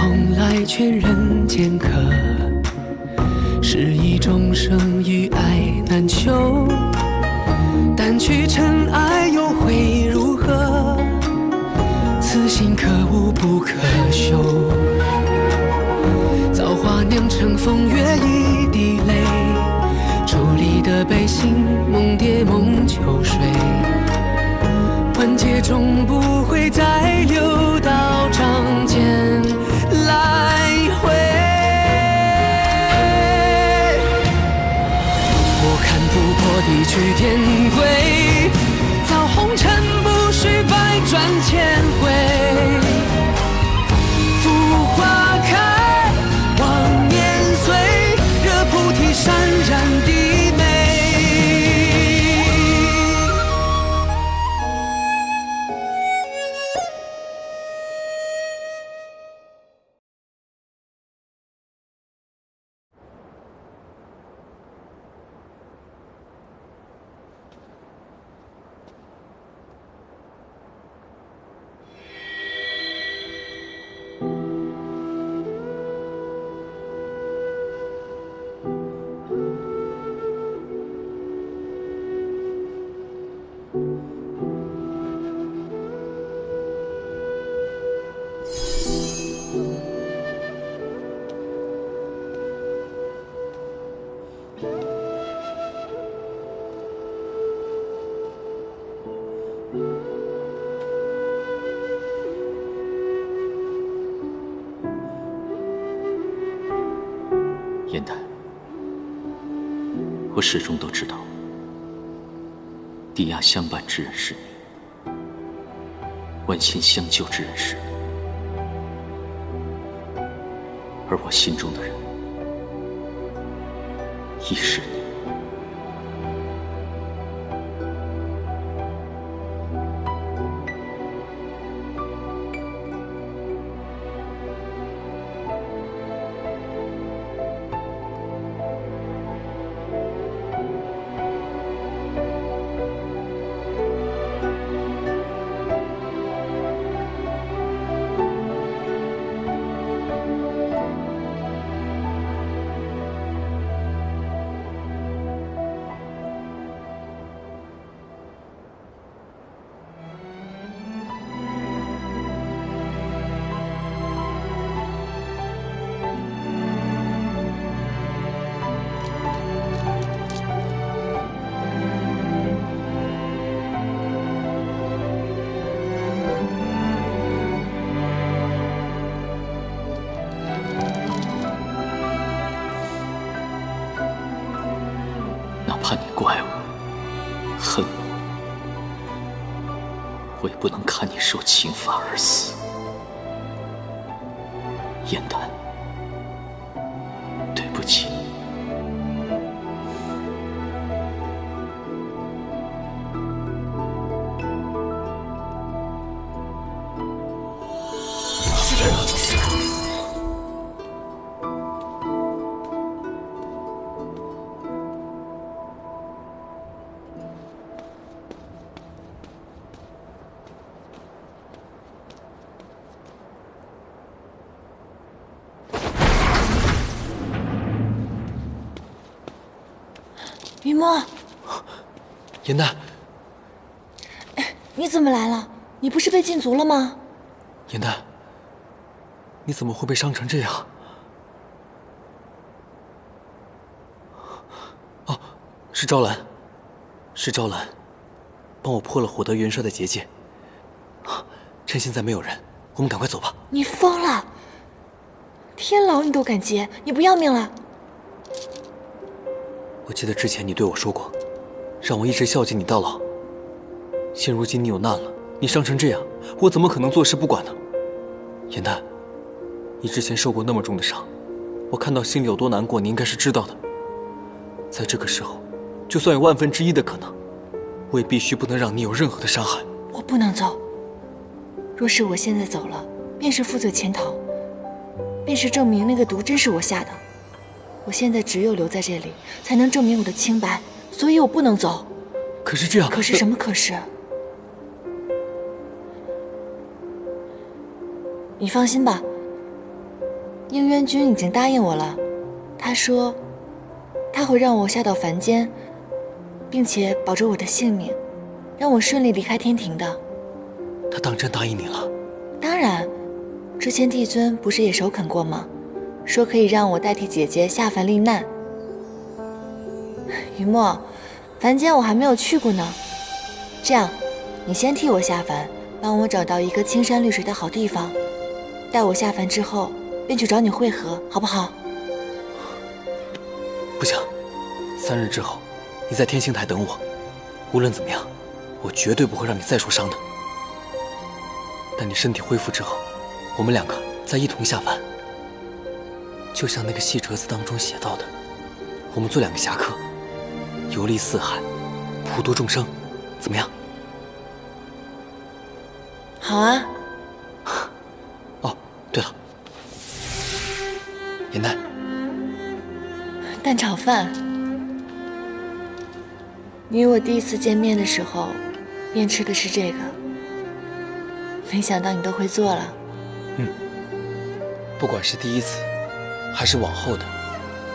蓬莱劝人间客，是以众生与爱难求。但去尘埃又会如何？此心可悟不可修。造化酿成风月一滴泪，伫立的悲心梦蝶梦秋水。万劫终不会再流到掌间来回。我看不破地去天归，造红尘不须百转千回。浮花开，望年岁，惹菩提潸然低眉。燕丹，我始终都知道，抵押相伴之人是你，剜心相救之人是你，而我心中的人，亦是你。哪怕你怪我、恨我，我也不能看你受刑罚而死。燕丹，对不起。雨墨，严丹，你怎么来了？你不是被禁足了吗？严丹，你怎么会被伤成这样？哦，是昭兰，是昭兰，帮我破了火德元帅的结界。趁现在没有人，我们赶快走吧。你疯了！天牢你都敢劫，你不要命了？我记得之前你对我说过，让我一直孝敬你到老。现如今你有难了，你伤成这样，我怎么可能坐视不管呢？严丹，你之前受过那么重的伤，我看到心里有多难过，你应该是知道的。在这个时候，就算有1/1000的可能，我也必须不能让你有任何的伤害。我不能走。若是我现在走了，便是负罪潜逃，便是证明那个毒真是我下的。我现在只有留在这里，才能证明我的清白，所以我不能走。可是这样……可是什么可是？你放心吧，应渊君已经答应我了，他说他会让我下到凡间，并且保住我的性命，让我顺利离开天庭的。他当真答应你了？当然，之前帝尊不是也首肯过吗？说可以让我代替姐姐下凡历难。雨墨，凡间我还没有去过呢，这样，你先替我下凡，帮我找到一个青山绿水的好地方，待我下凡之后，便去找你会合，好不好？不行，3日之后，你在天星台等我。无论怎么样，我绝对不会让你再受伤的。等你身体恢复之后，我们2个再一同下凡。就像那个戏折子当中写到的，我们做2个侠客，游历四海，普度众生，怎么样？好啊。哦，对了，颜淡，蛋炒饭。你与我第一次见面的时候，便吃的是这个，没想到你都会做了。不管是第1次，还是往后的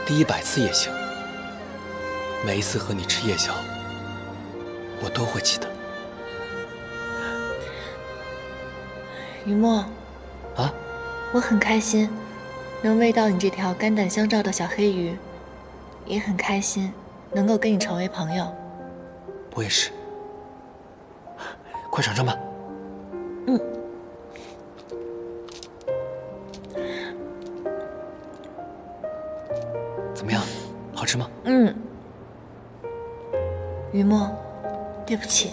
第100次也行。每一次和你吃夜宵，我都会记得。雨墨，啊，我很开心能喂到你这条肝胆相照的小黑鱼，也很开心能够跟你成为朋友。我也是。快尝尝吧。怎么样？好吃吗？雨墨，对不起。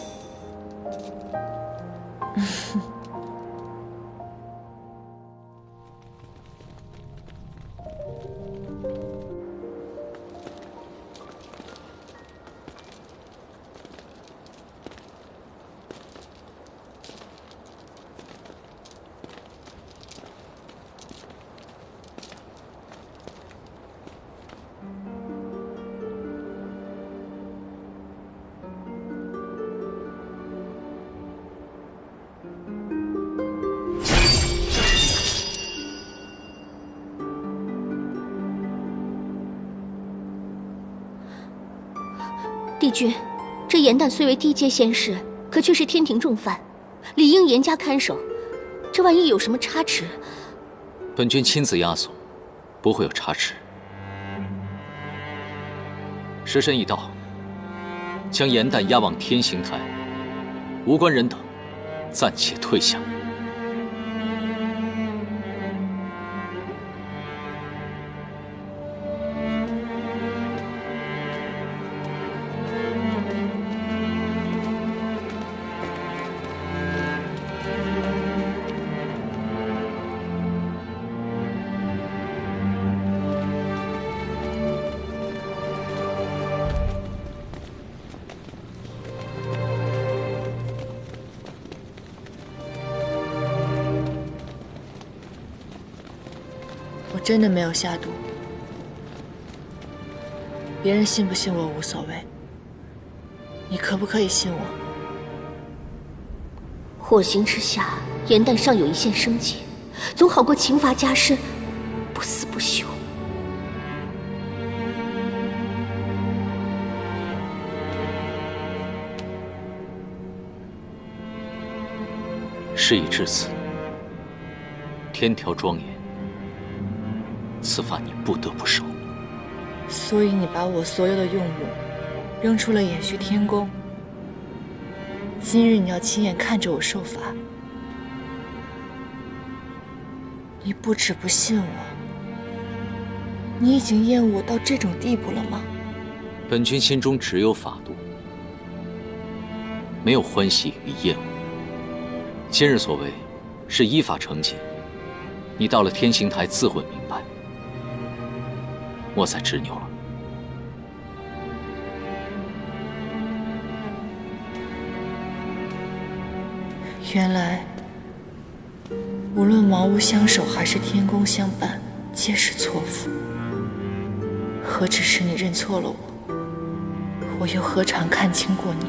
帝君，这颜淡虽为低阶仙士，可却是天庭重犯，理应严加看守。这万一有什么差池，本君亲自押送，不会有差池。时辰已到，将颜淡押往天刑台，无关人等暂且退下。我真的没有下毒，别人信不信我无所谓，你可不可以信我？火刑之下，颜淡尚有一线生机，总好过刑罚加深，不死不休。事已至此，天条庄严，此法你不得不受。所以你把我所有的用武扔出了延续天宫，今日你要亲眼看着我受罚。你不止不信我，你已经厌恶我到这种地步了吗？本君心中只有法度，没有欢喜与厌恶。今日所为是依法惩戒，你到了天刑台自会明白，莫再执拗了。原来，无论茅屋相守还是天宫相伴，皆是错付。何止是你认错了我，我又何尝看清过你？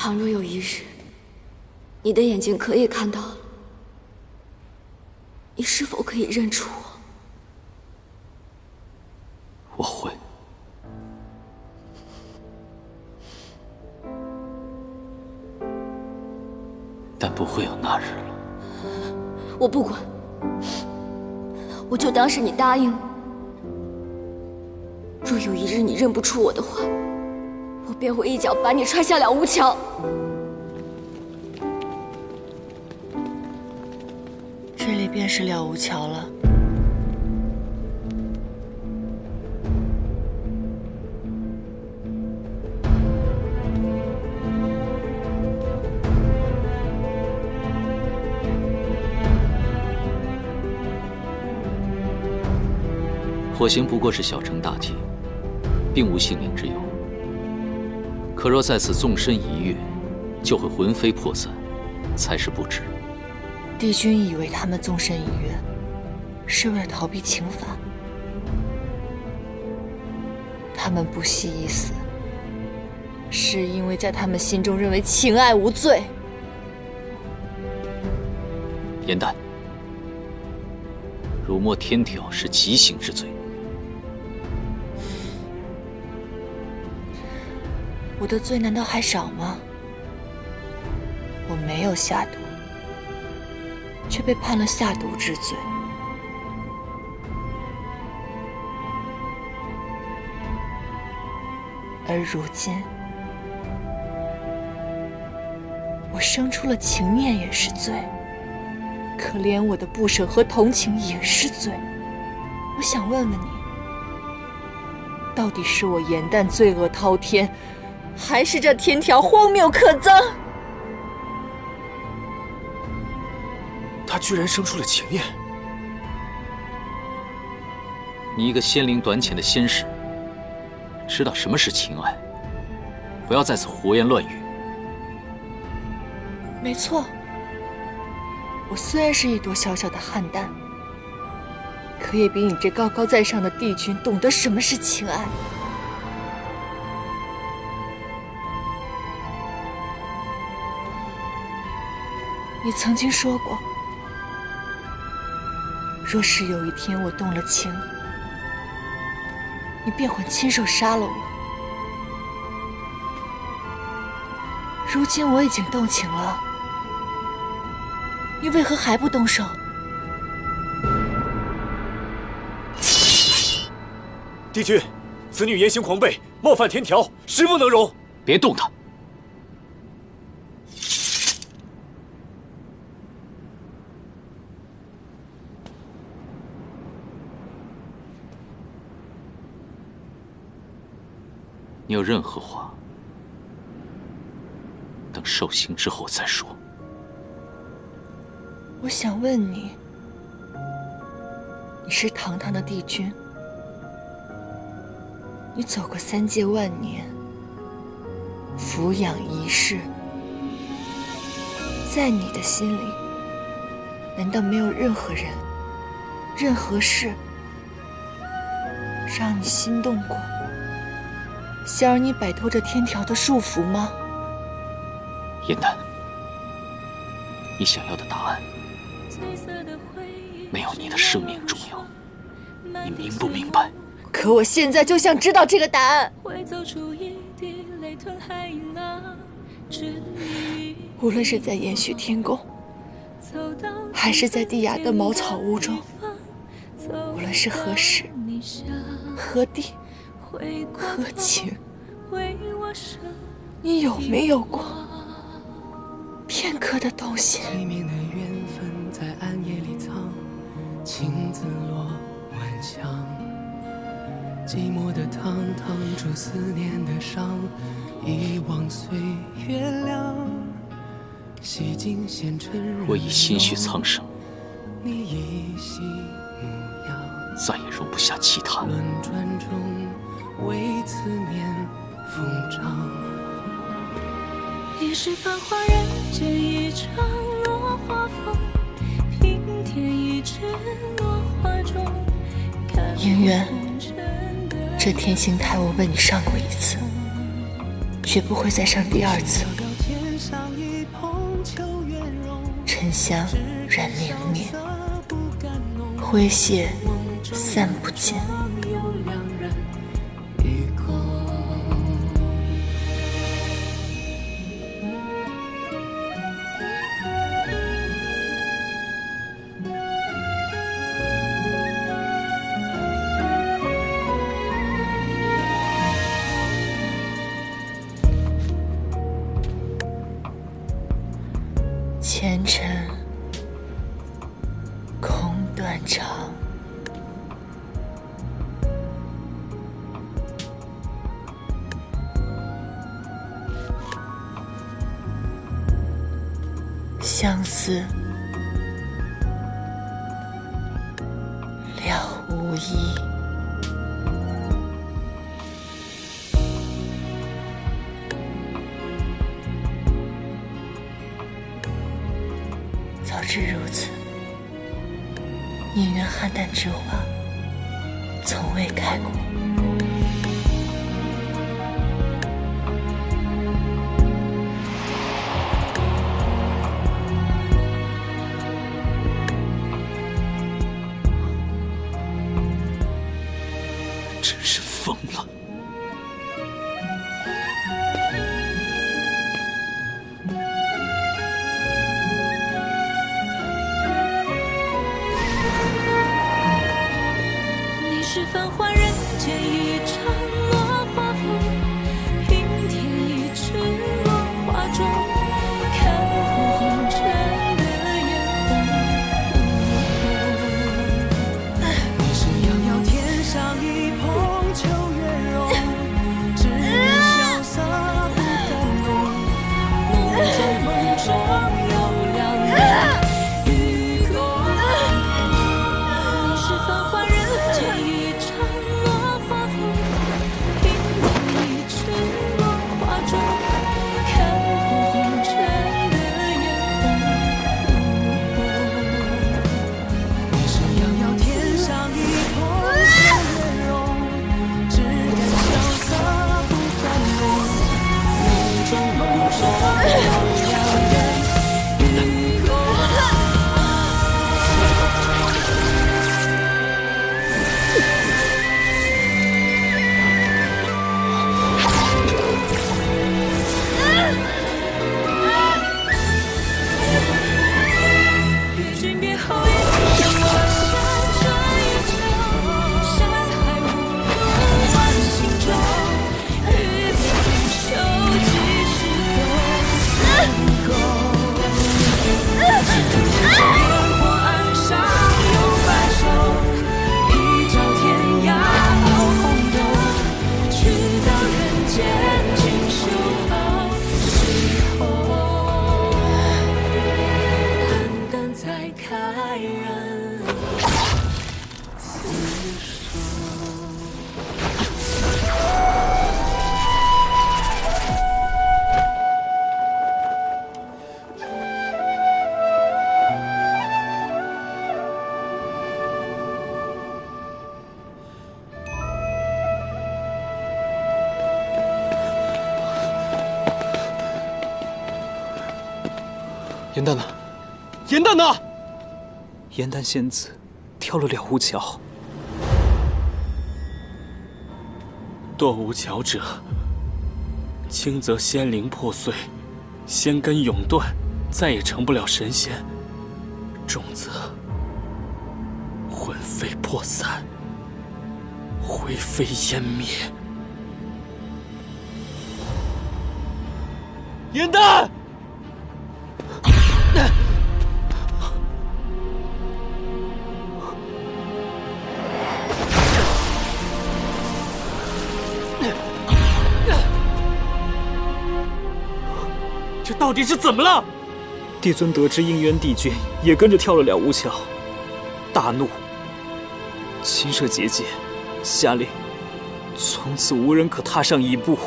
倘若有一日，你的眼睛可以看到了，你是否可以认出我？我会。但不会有那日了。我不管，我就当是你答应了。若有一日你认不出我的话，我便会一脚把你踹下了无桥。这里便是了无桥了。火刑不过是小惩大戒，并无性命之忧。可若在此纵身一跃，就会魂飞魄散，才是不值。帝君以为他们纵身一跃，是为了逃避刑罚。他们不惜一死，是因为在他们心中认为情爱无罪。颜淡，辱没天条是极刑之罪。我的罪难道还少吗？我没有下毒，却被判了下毒之罪。而如今，我生出了情念也是罪，可怜我的不舍和同情也是罪。我想问问你，到底是我颜淡罪恶滔天，还是这天条荒谬可憎？他居然生出了情念！你一个仙龄短浅的仙士，知道什么是情爱？不要在此胡言乱语。没错，我虽然是一朵小小的菡萏，可也比你这高高在上的帝君懂得什么是情爱。你曾经说过，若是有一天我动了情，你便会亲手杀了我。如今我已经动情了，你为何还不动手？帝君，此女言行狂悖，冒犯天条，实不能容。别动她！你有任何话，等受刑之后再说。我想问你，你是堂堂的帝君，你走过3界万年，俯仰一世，在你的心里，难道没有任何人、任何事让你心动过？想让你摆脱这天条的束缚吗？颜淡，你想要的答案没有你的生命重要，你明不明白？可我现在就想知道这个答案。无论是在延续天宫，还是在帝雅的茅草屋中，无论是何时、何地、何情，你有没有过片刻的动心？催眠的缘分在暗夜里藏，情字落晚香，寂寞的汤烫出思念的伤，遗忘岁月凉，洗尽纤尘。我已心绪苍生，你依稀模样，再也容不下其他。轮转中为思念疯长，一世繁华人间一场落花风，平添一纸落花中。姻缘，这天星台我为你上过1次，绝不会再上第2次。沉香染明灭，灰屑散不尽。前尘空断肠，相思了无遗。早知如此，宁愿邯郸之花从未开过。真是疯了！是繁华人间一场落花风，平添一池落花中，看破红尘的眼红。你是遥遥天上一捧秋月容，只愿潇洒不敢浓。梦中有两人与共。你是繁华人间一颜淡呢？颜淡呢？颜淡仙子跳了了无桥。堕无桥者，轻则仙灵破碎，仙根永断，再也成不了神仙；重则魂飞魄散，灰飞烟灭。颜淡！这到底是怎么了？帝尊得知应渊帝君也跟着跳了了无桥，大怒，亲赦结界，下令从此无人可踏上一步。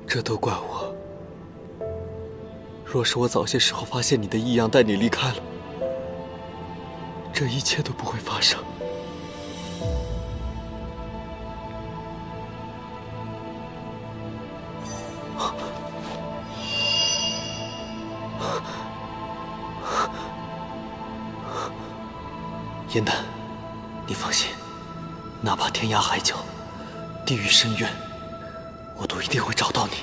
这都怪我，若是我早些时候发现你的异样，带你离开了，这一切都不会发生。燕丹，你放心，哪怕天涯海角，地狱深渊，我都一定会找到你。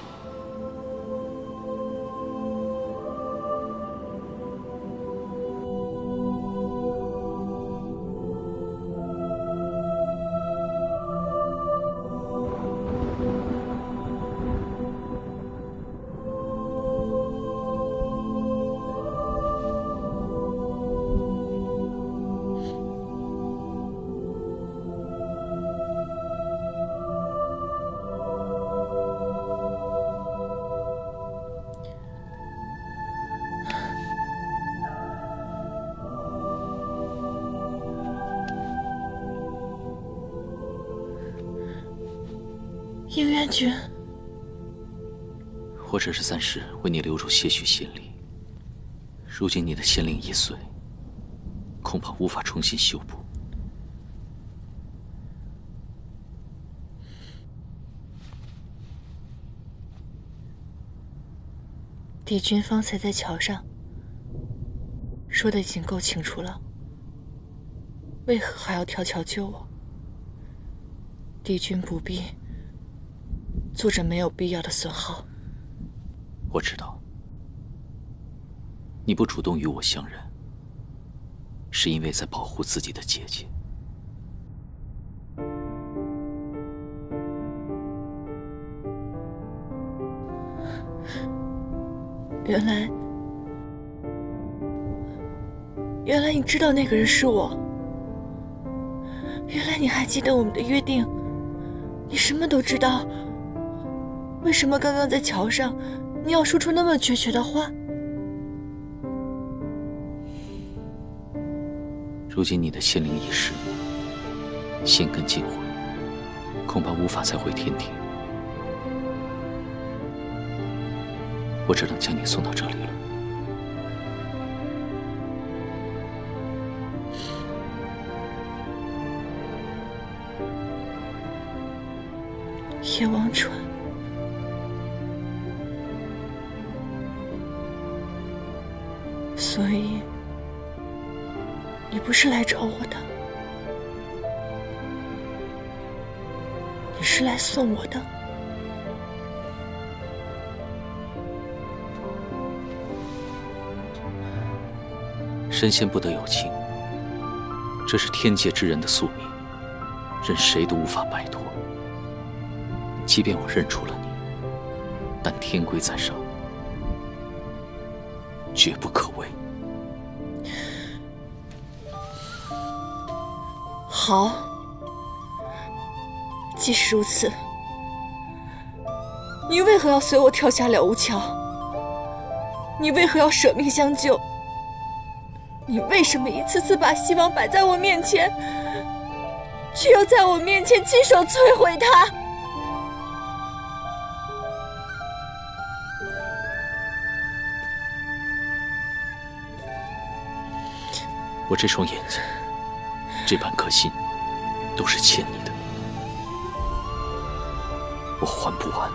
应元君，我只是暂时为你留住些许仙力。如今你的仙灵已碎，恐怕无法重新修补。帝君方才在桥上说的已经够清楚了，为何还要跳桥救我？帝君不必做着没有必要的损耗。我知道，你不主动与我相认，是因为在保护自己的姐姐。原来你知道那个人是我。原来你还记得我们的约定，你什么都知道。为什么刚刚在桥上，你要说出那么决绝的话？如今你的仙灵已逝，仙根尽毁，恐怕无法再回天庭。我只能将你送到这里了。叶王川，所以你不是来找我的，你是来送我的。神仙不得有情，这是天界之人的宿命，任谁都无法摆脱。即便我认出了你，但天规在上，绝不可违。好，既是如此，你为何要随我跳下了无桥？你为何要舍命相救？你为什么一次次把希望摆在我面前，却又在我面前亲手摧毁它？我这双眼睛，这半颗心，都是欠你的，我还不完。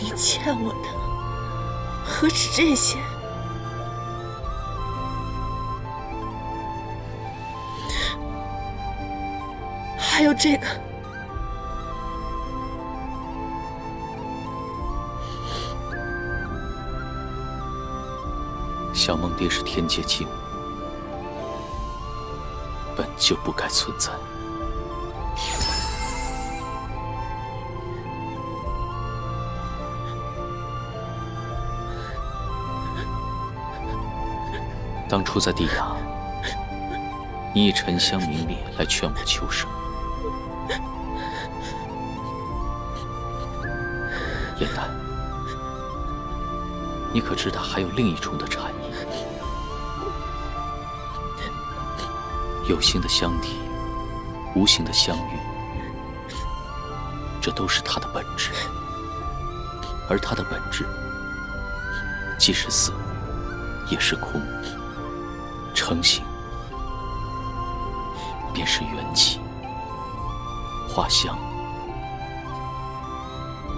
你欠我的何止这些？还有这个。小梦蝶是天界禁物，本就不该存在。当初在地崖，你以沉香明烈来劝我求生。燕丹，你可知道还有另一重的禅意？有形的相体，无形的相遇，这都是它的本质。而它的本质，既是色，也是空。成形，便是缘起；花香，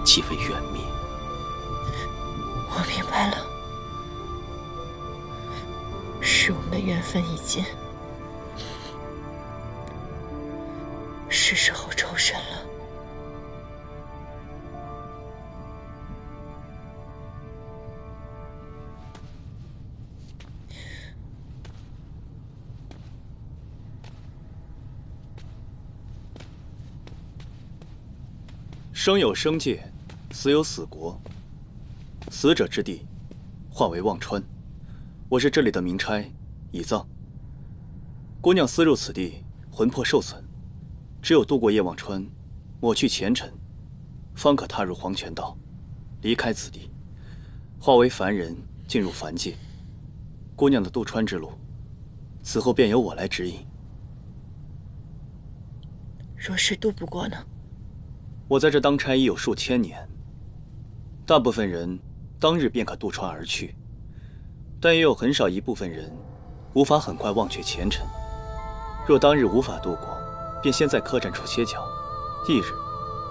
即为缘灭。我明白了，是我们的缘分已尽，是时候抽身了。生有生界，死有死国。死者之地，唤为忘川。我是这里的明差，以藏。姑娘私入此地，魂魄受损，只有渡过夜忘川，抹去前尘，方可踏入黄泉道，离开此地，化为凡人，进入凡界。姑娘的渡川之路，此后便由我来指引。若是渡不过呢？我在这当差已有数千年，大部分人当日便可渡船而去，但也有很少一部分人无法很快忘却前尘。若当日无法渡过，便先在客栈处歇脚，翌日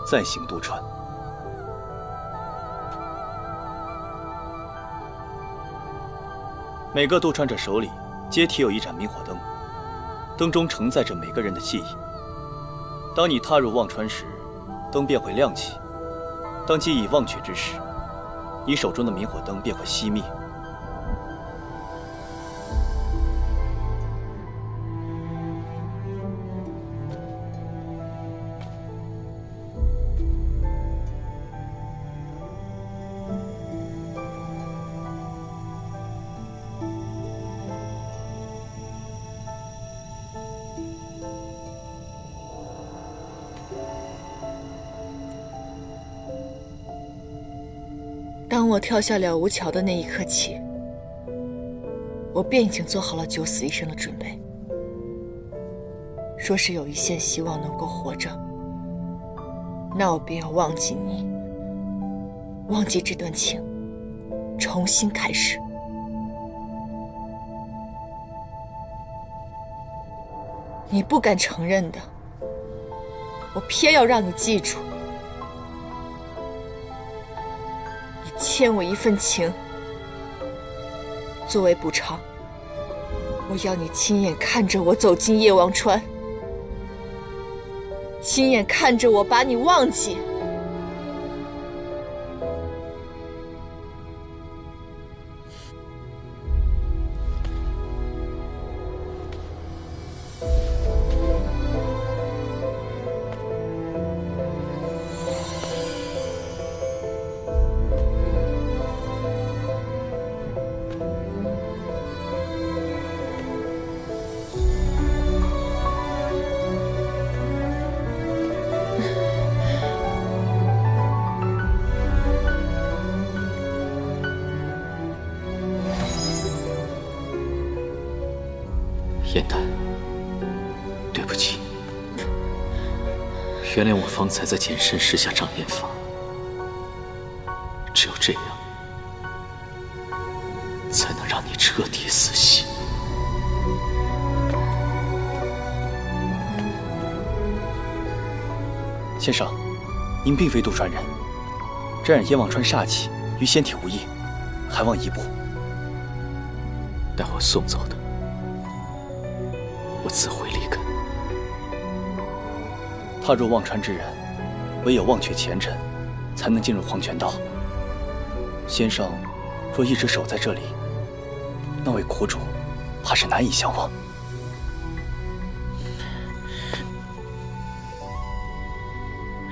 再行渡船。每个渡船者手里皆提有一盏明火灯，灯中承载着每个人的记忆。当你踏入忘川时，灯便会亮起；当记忆忘却之时，你手中的明火灯便会熄灭。当我跳下了无桥的那一刻起，我便已经做好了九死一生的准备。若是有一线希望能够活着，那我便要忘记你，忘记这段情，重新开始。你不敢承认的，我偏要让你记住。欠我一份情，作为补偿，我要你亲眼看着我走进夜忘川，亲眼看着我把你忘记。燕丹，对不起，原谅我方才在简身施下障眼法。只有这样，才能让你彻底死心。先生，您并非渡船人，这染夜忘川煞气与仙体无异，还望移步。待我送走的，我自会离开。踏入忘川之人，唯有忘却前尘，才能进入黄泉道。先生若一直守在这里，那位苦主怕是难以相忘。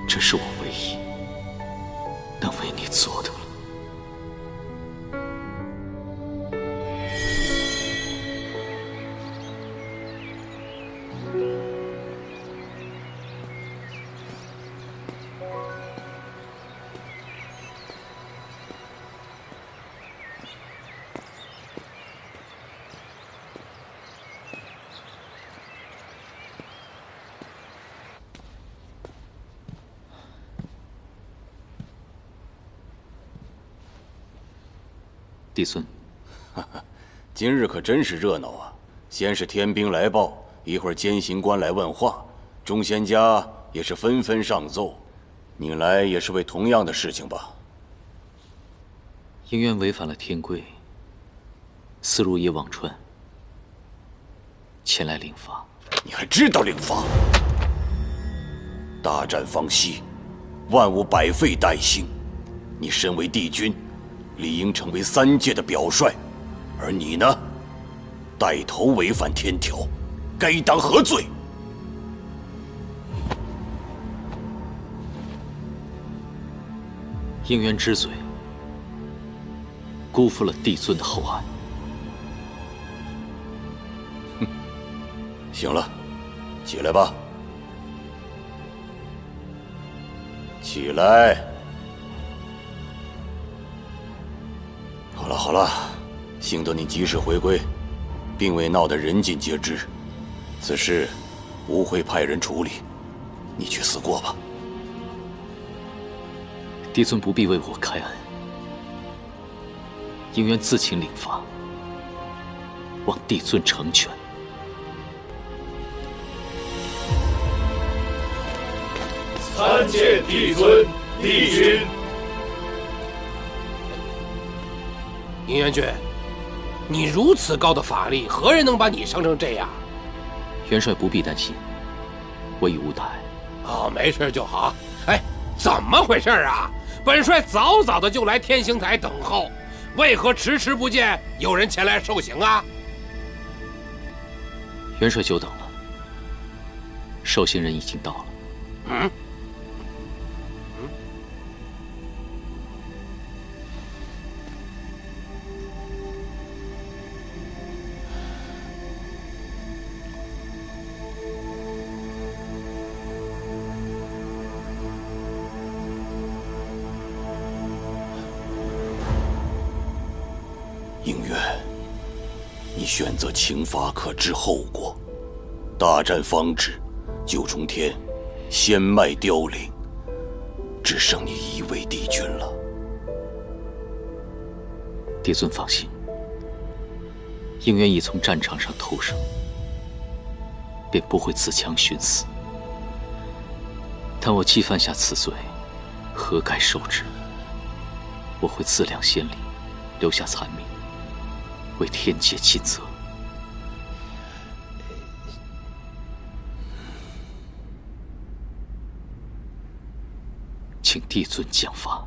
这是我唯一能为你做的了。帝尊，今日可真是热闹啊！先是天兵来报，一会儿监刑官来问话，众仙家也是纷纷上奏。你来也是为同样的事情吧？应渊违反了天规，私入叶忘川，前来领罚。你还知道领罚？大战方息，万物百废待兴。你身为帝君，理应成为3界的表率，而你呢，带头违反天条，该当何罪？应渊之罪，辜负了帝尊的厚爱。行了，起来吧。起来。好了好了，幸得你及时回归，并未闹得人尽皆知。此事吾会派人处理，你去思过吧。帝尊不必为我开恩，应渊自请领罚，望帝尊成全。参见帝尊、帝君。应渊君，你如此高的法力，何人能把你伤成这样？元帅不必担心，我已无大碍。哦，没事就好。哎，怎么回事啊？本帅早早的就来天刑台等候，为何迟迟不见有人前来受刑啊？元帅久等了，受刑人已经到了。嗯。应渊，你选择轻罚可知后果。大战方止，九重天仙脉凋零，只剩你一位帝君了。帝尊放心，应渊已从战场上偷生，便不会自强寻死。但我既犯下此罪，何该受之？我会自量先例，留下残命，为天界尽责。请帝尊降罚。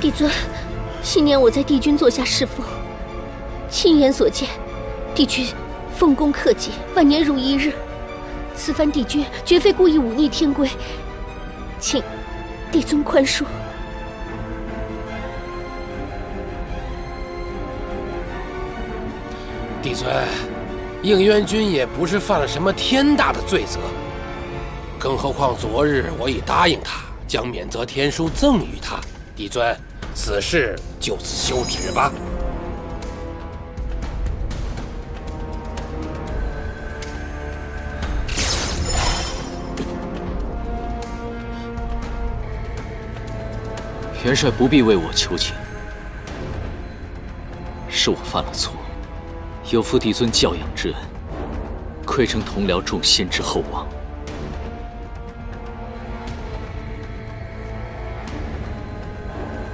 帝尊，昔年我在帝君座下侍奉，亲眼所见，帝君奉公克己，万年如一日。此番帝君绝非故意忤逆天规，请帝尊宽恕。帝尊，应渊君也不是犯了什么天大的罪责，更何况昨日我已答应他将免责天书赠予他。帝尊，此事就此休止吧。元帅不必为我求情，是我犯了错，有负帝尊教养之恩，愧称同僚众仙之厚望。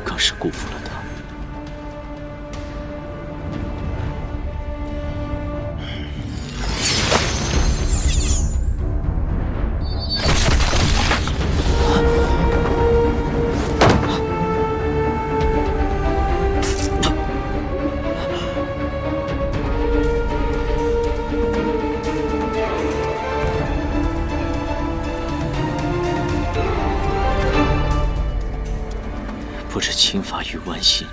更是辜负了他。是侵伐于剜心，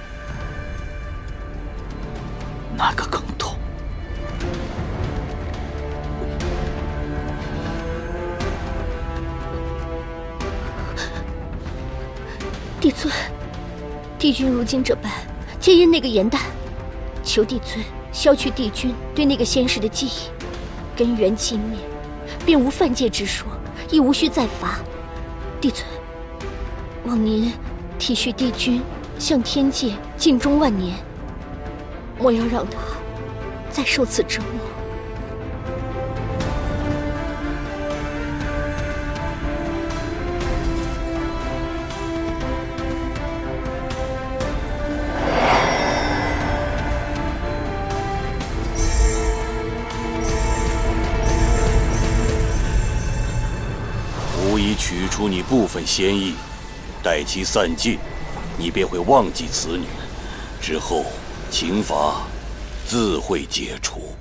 哪个更痛？帝尊，帝君如今这般，皆因那个颜淡，求帝尊消去帝君对那个仙士的记忆，根源尽灭，便无犯戒之说，亦无需再罚。帝尊，望您体恤帝君向天界尽忠万年，莫要让他再受此折磨。吾已取出你部分仙意，待其散尽，你便会忘记此女，之后刑罚自会解除。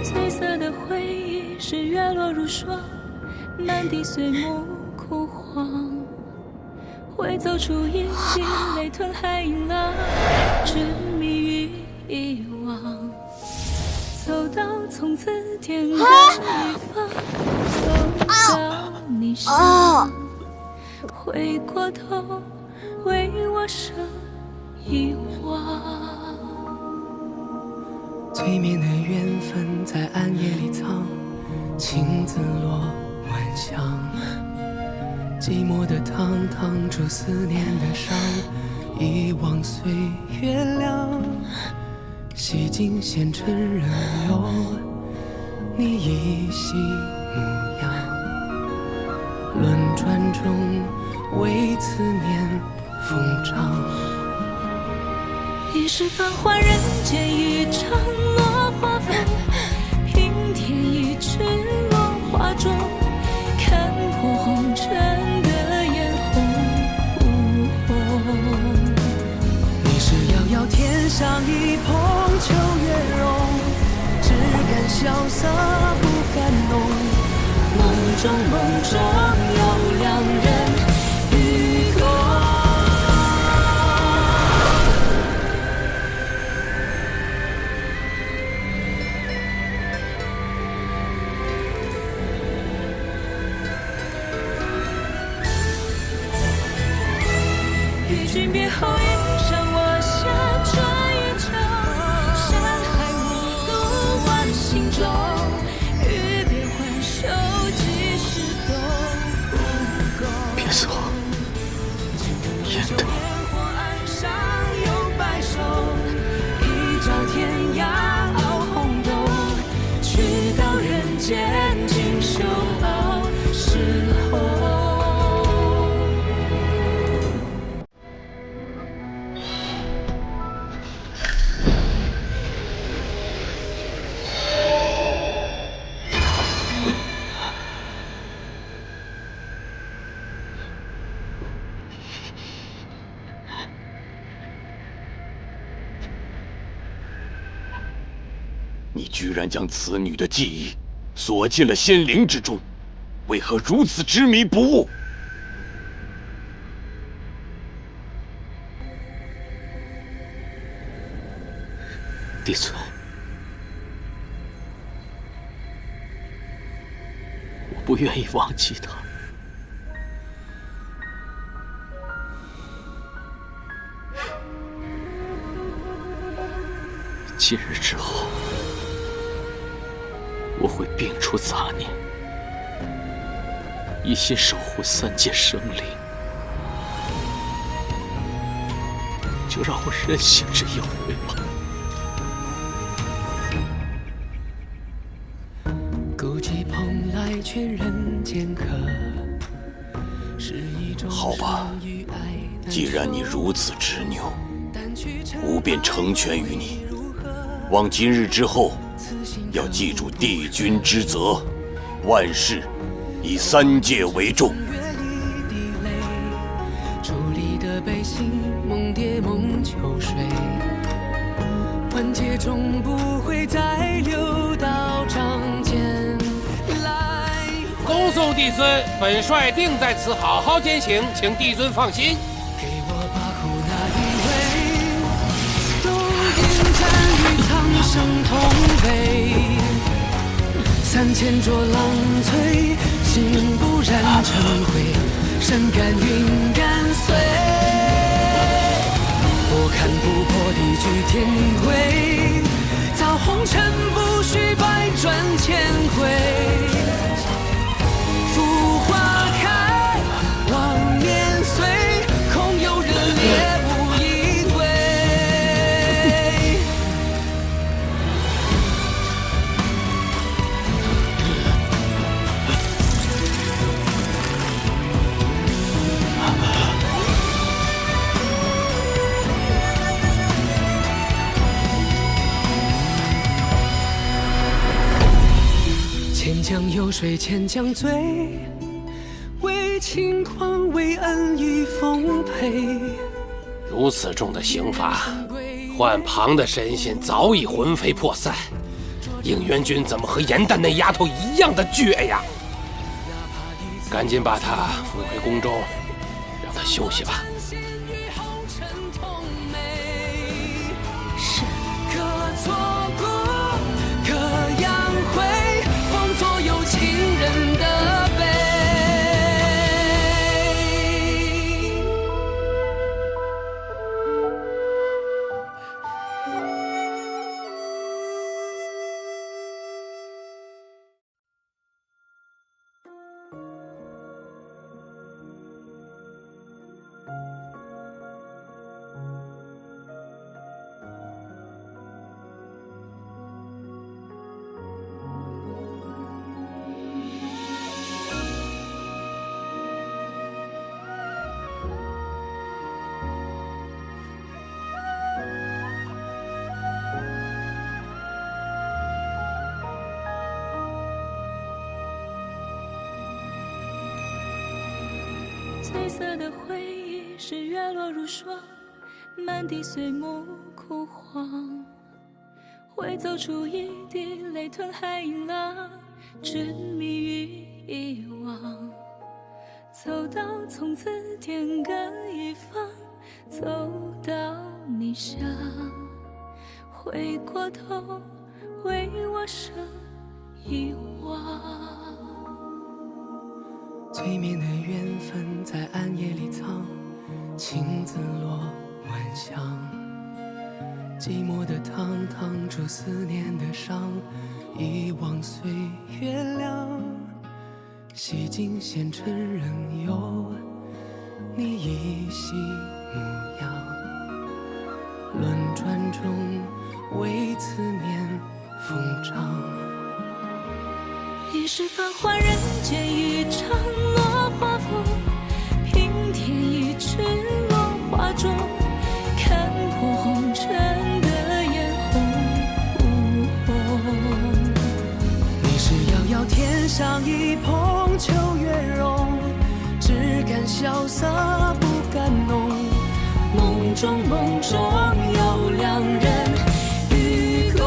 褪色的回忆是月落如霜，满地碎木枯黄。会走出一滴泪吞海银浪，执迷于遗忘。走到从此天各一方，走到你身旁，回过头为我生遗忘。催眠的缘分在暗夜里藏，情字落晚香。寂寞的汤烫出思念的伤，遗忘岁月凉。洗尽纤尘人流，你依稀模样。轮转中为思念疯长。一世繁华人间一场落花风，平添一池落花中，看破红尘的眼红。你是遥遥天上一捧秋月容，只敢潇洒不敢浓。梦中有两人与共。与君别后，云上我下，转一程，山海无路万心中。欲别还休，几时都不够。别走，颜淡。岸上有白首，一朝天涯熬红豆，去到人间尽收好时候。你居然将此女的记忆锁进了仙灵之中，为何如此执迷不悟？帝尊，我不愿意忘记她。今日之后，我会摒除杂念，一心守护三界生灵，就让我任性这一回吧。孤寂蓬莱劝人间客，是一种好吧，既然你如此执拗，吾便成全于你。望今日之后，要记住帝君之责，万事以3戒为重。伫立的悲喜，梦蝶梦秋水，万劫终不会再流到掌间来。恭送帝尊，本帅定在此好好践行，请帝尊放心。给我把苦那一位，都应战于苍生同悲。3000浊浪摧，心不染成灰，身甘云干碎。我看不破地居天规，造红尘不须百转千回。浮花开，望年岁，空有热烈无一对。千江有水千江醉，为轻狂为恩与奉陪。如此重的刑罚，换旁的神仙早已魂飞魄散。应元君怎么和严旦那丫头一样的倔呀？赶紧把她扶回宫中，让她休息吧。是。可错过，可扬回，放左右情人的悲。褪色的回忆是月落如霜，满地碎木枯黄。会走出一滴泪吞海银浪，执迷于遗忘。走到从此天各一方，走到你乡，回过头为我生遗忘。催眠的缘分在暗夜里藏，青子落晚香。寂寞的汤烫出思念的伤，遗忘岁月凉。洗尽纤尘仍有你依稀模样。轮转中为思念疯长。一世繁华人间一场落花风，平添一池落花中，看破红尘的眼红。你是遥遥天上一捧秋月容，只敢萧瑟不敢浓。梦中有两人与共。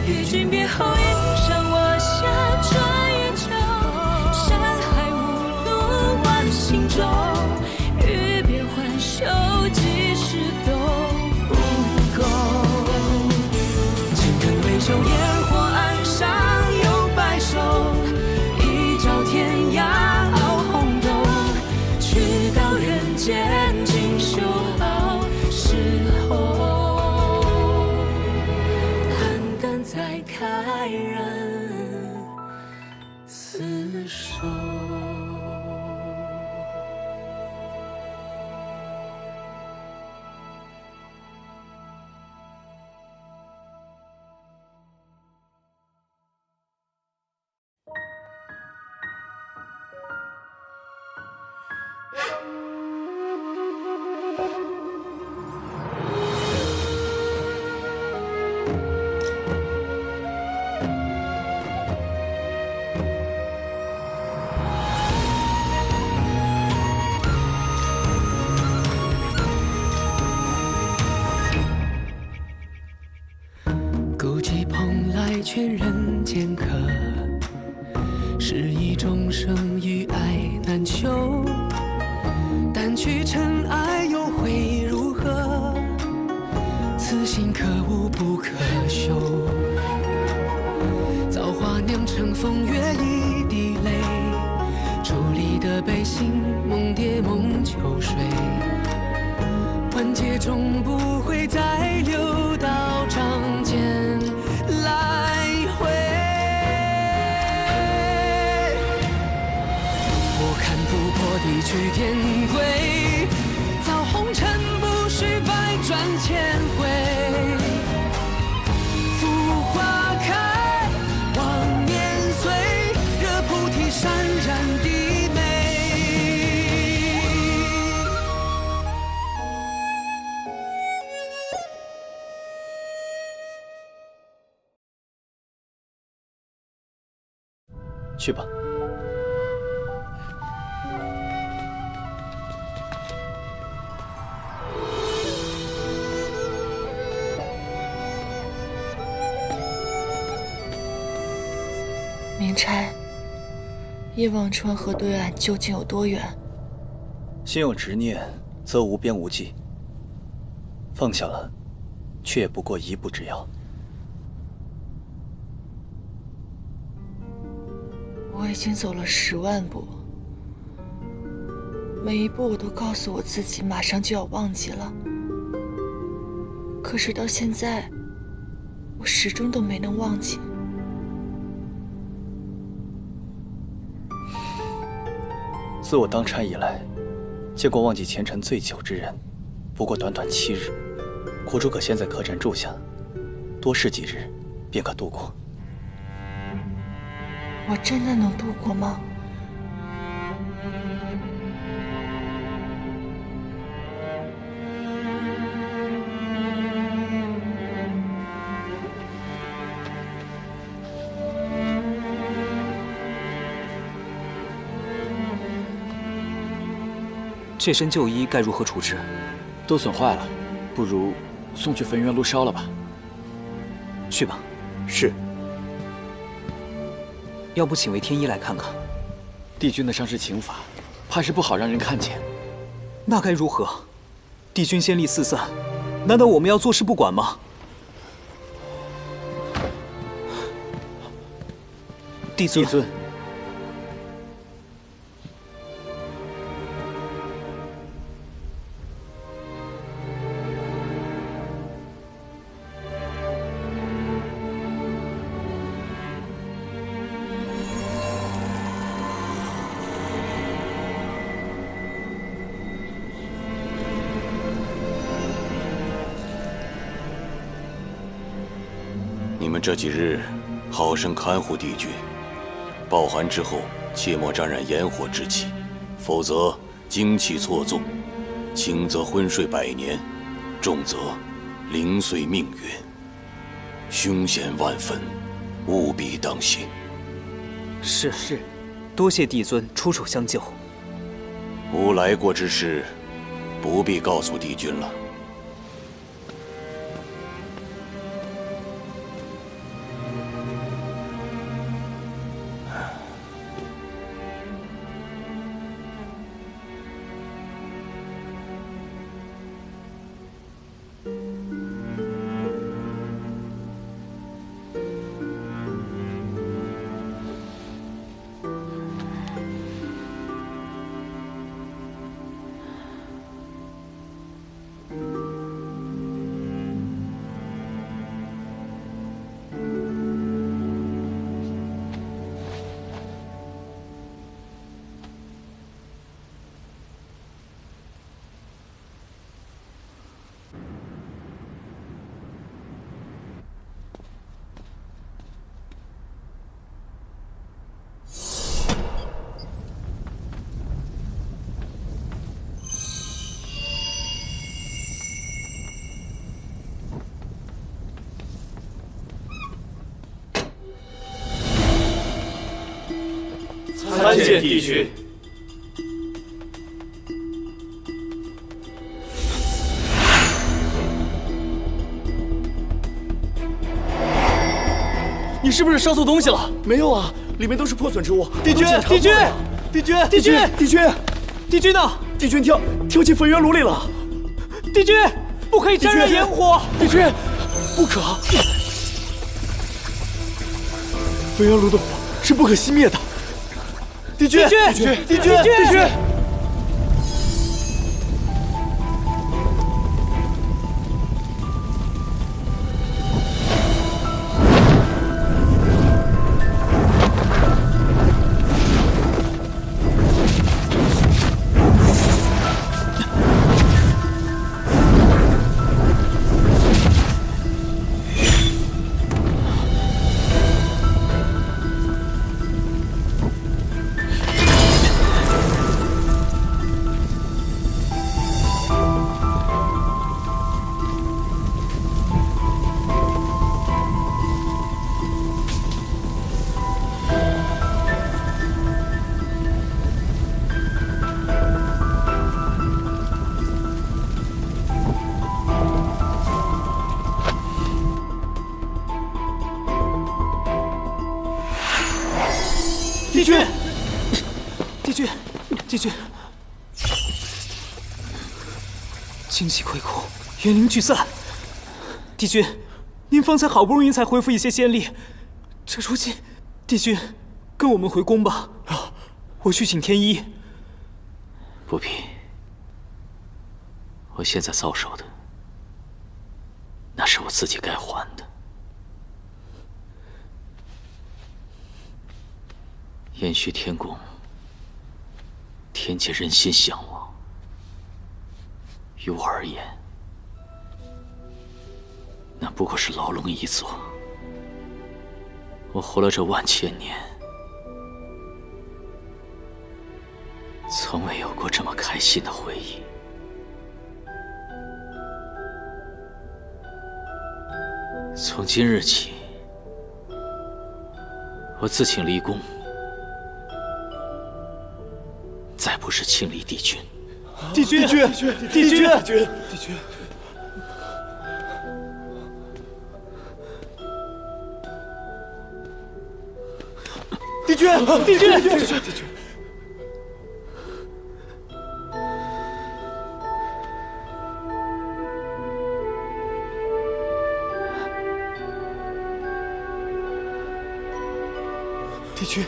与君别后，一生我下转一角，山海无路万行舟。与别还休，几时都不够。是一种生意爱难求，掸去尘埃又会如何？此心可无不可修。造化酿成风月一滴泪，伫立的悲心梦蝶梦秋水，万劫终不会再流到掌间来回。我看不破地去天归，造红尘不须百转千回。浮花开，望年岁，惹菩提潸然的美。去吧。明差，叶忘川和对岸究竟有多远？心有执念，则无边无际；放下了，却也不过一步之遥。我已经走了10万步，每一步我都告诉我自己马上就要忘记了，可是到现在，我始终都没能忘记。自我当差以来，见过忘记前尘最久之人，不过短短7日。苦主可先在客栈住下，多试几日，便可度过。我真的能度过吗？这身旧衣该如何处置？都损坏了，不如送去焚元炉烧了吧。去吧。是。要不请为天一来看看？帝君的伤势情法，怕是不好让人看见。那该如何？帝君先例四散，难道我们要坐视不管吗？帝尊。你们这几日好生看护帝君，抱寒之后切莫沾染炎火之气，否则精气错纵，轻则昏睡100年，重则零碎命运，凶险万分，务必当心。是，多谢帝尊出手相救。无来过之事，不必告诉帝君了。参见帝君。你是不是烧错东西了？没有啊，里面都是破损之物。帝君，帝君，帝君，帝君，帝君，帝君呢？帝君跳进焚元炉里了。帝君，不可以沾染炎火。帝君，不可！焚元炉的火是不可熄灭的。帝君，帝君，帝君，帝君！帝君，帝君，帝君，精气溃枯，元灵聚散。帝君，您方才好不容易才恢复一些仙力，这如今，帝君，跟我们回宫吧。我去请天医。不必，我现在遭受的，那是我自己该还的。延续天宫，天界人心向往，于我而言，那不过是牢笼一座。我活了这万千年，从未有过这么开心的回忆。从今日起，我自请离宫，再不是清离帝君。帝君，帝君，帝君，帝君，帝君。帝君，帝君，帝君，帝君。帝君。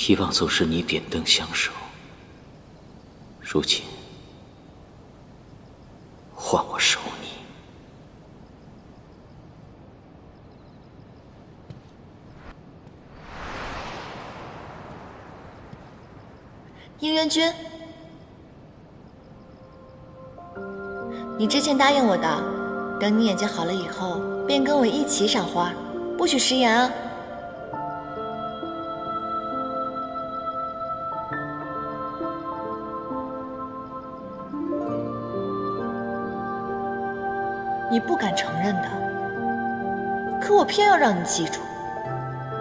以往总是你点灯相守，如今换我守你。应元君，你之前答应我的，等你眼睛好了以后，便跟我一起赏花，不许食言啊。你不敢承认的。可我偏要让你记住，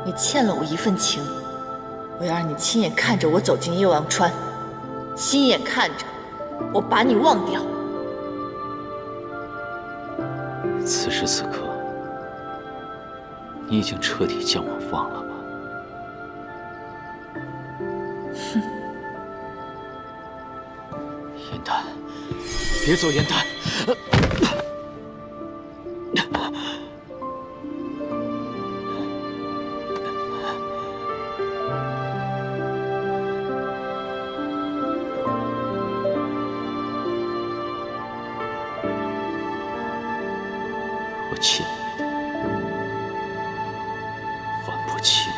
你欠了我一份情，我要让你亲眼看着我走进夜望川，亲眼看着我把你忘掉。此时此刻，你已经彻底将我忘了吧？哼！颜淡，别走，颜淡！我欠你的，还不清。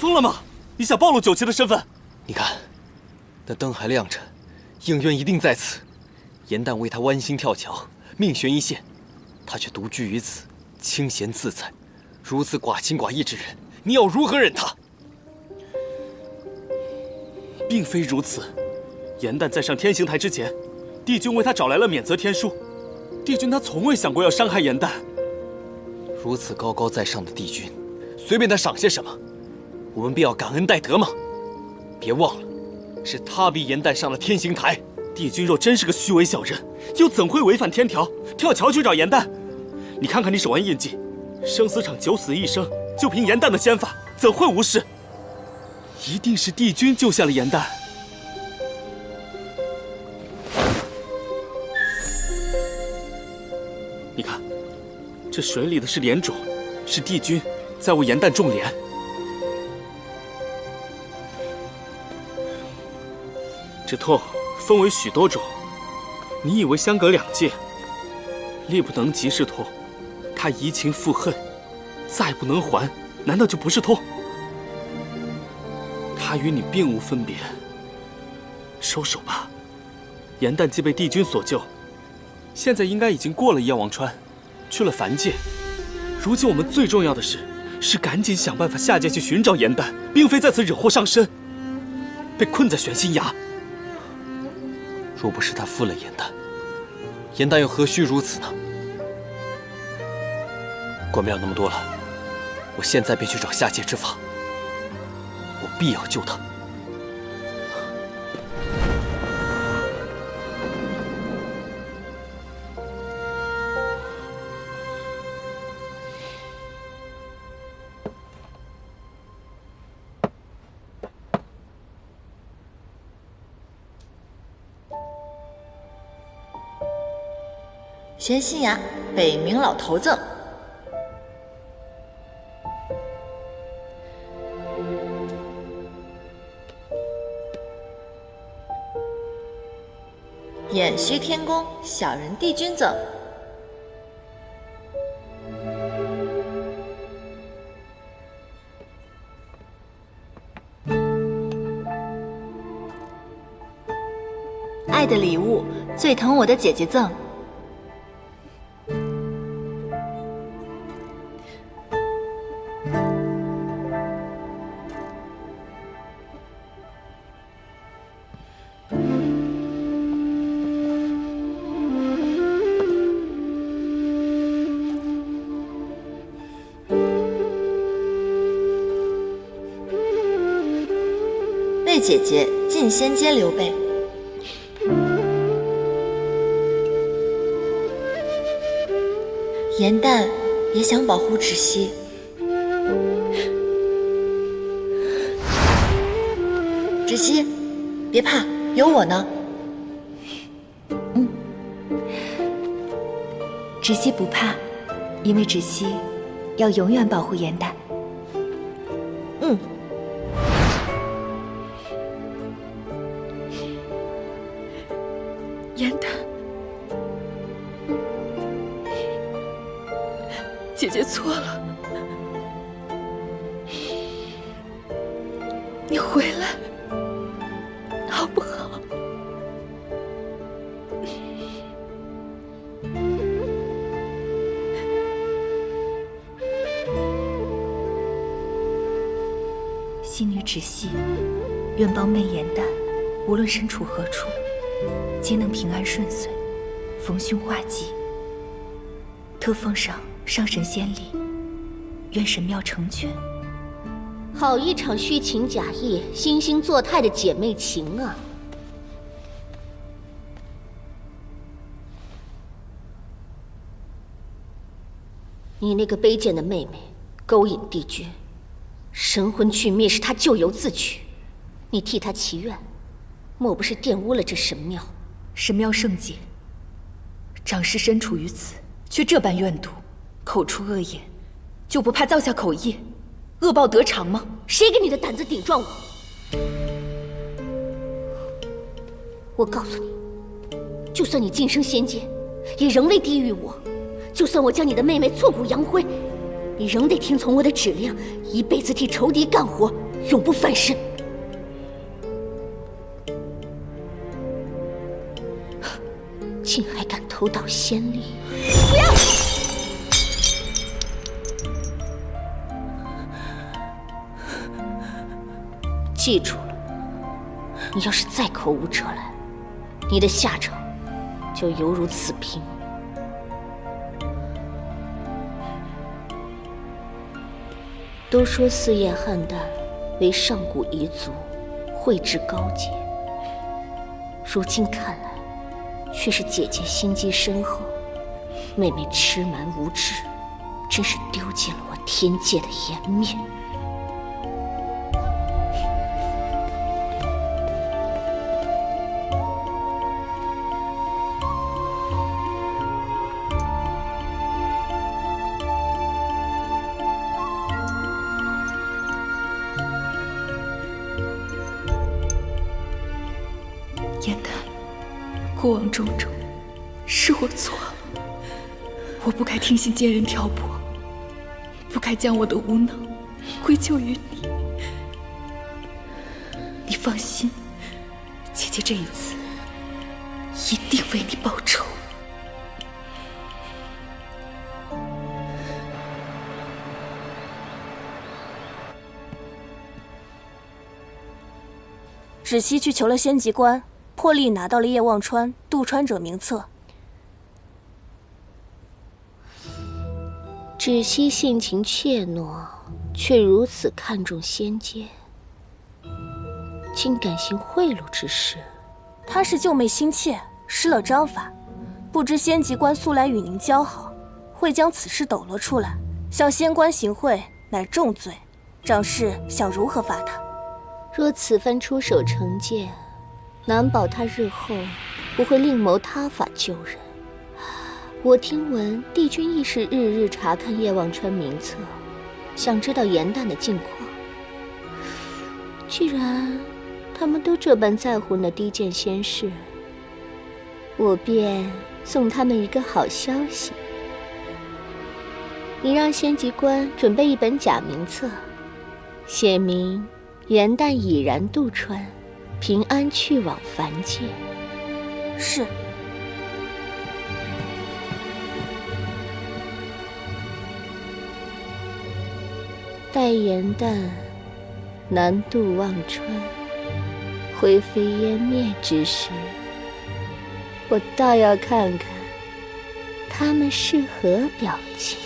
疯了吗？你想暴露九旗的身份？你看，那灯还亮着，应渊一定在此。颜淡为他剜心跳桥，命悬一线，他却独居于此，清闲自在，如此寡情寡义之人，你要如何忍他？并非如此。颜淡在上天行台之前，帝君为他找来了免责天书。帝君他从未想过要伤害颜淡。如此高高在上的帝君，随便他赏些什么，我们必要感恩戴德吗？别忘了，是他逼颜淡上了天行台。帝君若真是个虚伪小人，又怎会违反天条，跳桥去找颜淡？你看看你手腕印记，生死场九死一生，就凭颜淡的仙法，怎会无事？一定是帝君救下了颜淡。你看，这水里的是莲种，是帝君在为颜淡种莲。这痛分为许多种，你以为相隔两界，力不能及是痛，他移情复恨，再不能还，难道就不是痛？他与你并无分别，收手吧。颜淡既被帝君所救，现在应该已经过了夜王川，去了凡界。如今我们最重要的是赶紧想办法下界去寻找颜淡，并非在此惹祸上身，被困在玄心崖。若不是他负了颜淡，颜淡又何须如此呢？管不了那么多了，我现在便去找下界之法，我必要救他。玄心崖北冥老头赠。偃虚天宫小人帝君赠。爱的礼物，最疼我的姐姐赠。为姐姐进仙阶刘备。颜淡也想保护芷溪。芷溪，别怕，有我呢。芷溪不怕，因为芷溪要永远保护颜淡。颜淡，姐姐错了。你回来好不好？西女芷溪，愿胞妹颜淡，无论身处何处，皆能平安顺遂，逢凶化吉。特奉上上神仙礼，愿神庙成全。好一场虚情假意、惺惺作态的姐妹情啊！你那个卑贱的妹妹勾引帝君，神魂俱灭是她咎由自取，你替她祈愿，莫不是玷污了这神庙？神庙圣洁，长师身处于此，却这般怨毒，口出恶言，就不怕造下口业，恶报得偿吗？谁给你的胆子顶撞我？我告诉你，就算你晋升仙界，也仍未低于我；就算我将你的妹妹挫骨扬灰，你仍得听从我的指令，一辈子替仇敌干活，永不翻身。竟还敢偷盗仙力！不要！记住了，你要是再口无遮拦，你的下场就犹如此平。都说四叶汉旦为上古遗族，绘制高洁，如今看来，却是姐姐心机深厚，妹妹痴蛮无知，真是丢尽了我天界的颜面。颜淡，过往种种，是我错了。我不该听信奸人挑拨，不该将我的无能归咎于你。你放心，姐姐这一次一定为你报仇。芷溪去求了仙籍官，破例拿到了叶望川渡川者名册。芷溪性情怯懦，却如此看重仙阶，竟敢行贿赂之事。她是救妹心切，失了章法，不知仙籍官素来与您交好，会将此事抖了出来，向仙官行贿乃重罪。长氏想如何罚他？若此番出手惩戒，难保他日后不会另谋他法救人。我听闻帝君亦是日日查看叶望川名册，想知道颜淡的近况。既然他们都这般在乎那低贱仙事，我便送他们一个好消息。你让仙籍官准备一本假名册，写明颜淡已然渡川，平安去往凡界。是。待颜淡南渡忘川，灰飞烟灭之时，我倒要看看他们是何表情。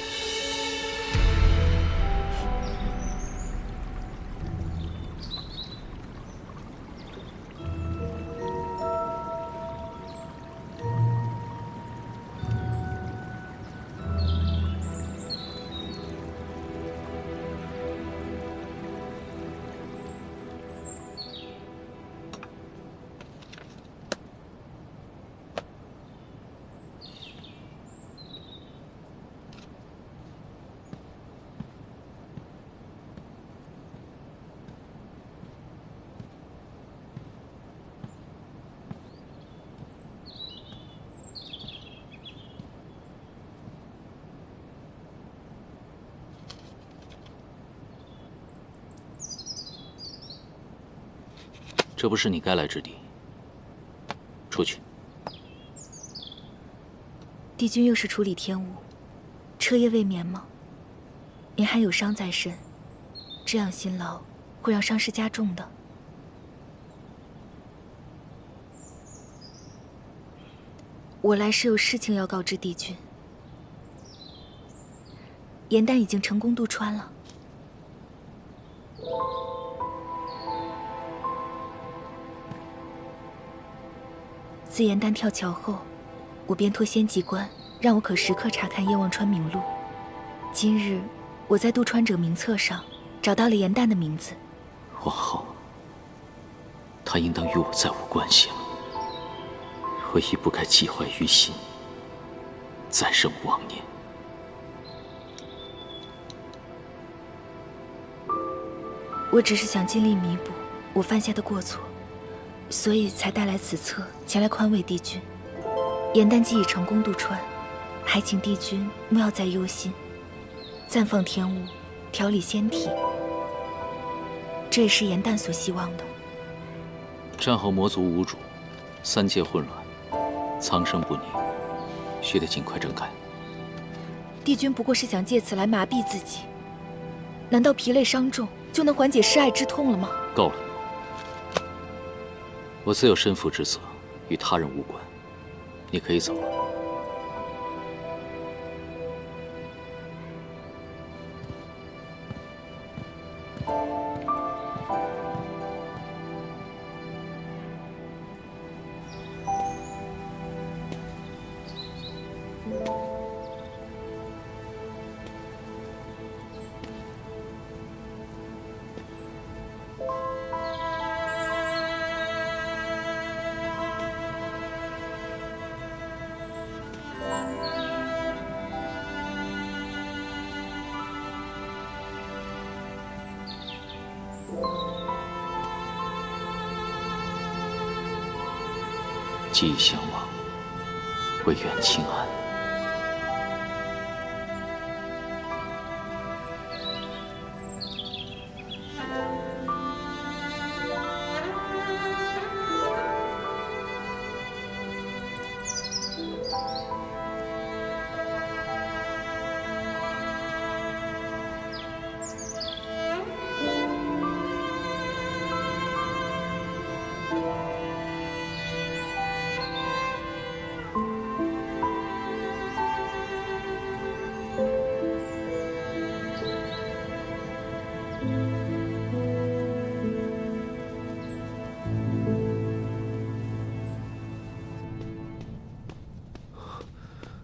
这不是你该来之地。出去。帝君又是处理天物，彻夜未眠吗？您还有伤在身，这样辛劳会让伤势加重的。我来是有事情要告知帝君。颜丹已经成功渡川了。自颜丹跳桥后，我便托仙籍官让我可时刻查看燕望川名录。今日我在渡川者名册上找到了颜丹的名字。往后，他应当与我再无关系了。我亦不该记怀于心，再生妄念。我只是想尽力弥补我犯下的过错，所以才带来此册前来宽慰帝君。颜丹既已成功渡川，还请帝君莫要再忧心，暂放天物，调理仙体。这也是颜丹所希望的。战后魔族无主，3界混乱，苍生不宁，须得尽快整改。帝君不过是想借此来麻痹自己，难道疲累伤重就能缓解失爱之痛了吗？够了，我自有身负之责，与他人无关。你可以走了。既已相忘，唯愿清安。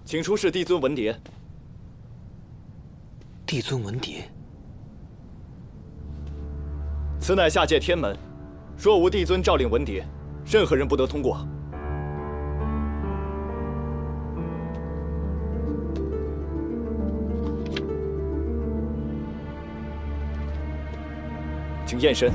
请出示帝尊文牒。帝尊文牒，此乃下界天门，若无帝尊诏令文牒，任何人不得通过。请验身。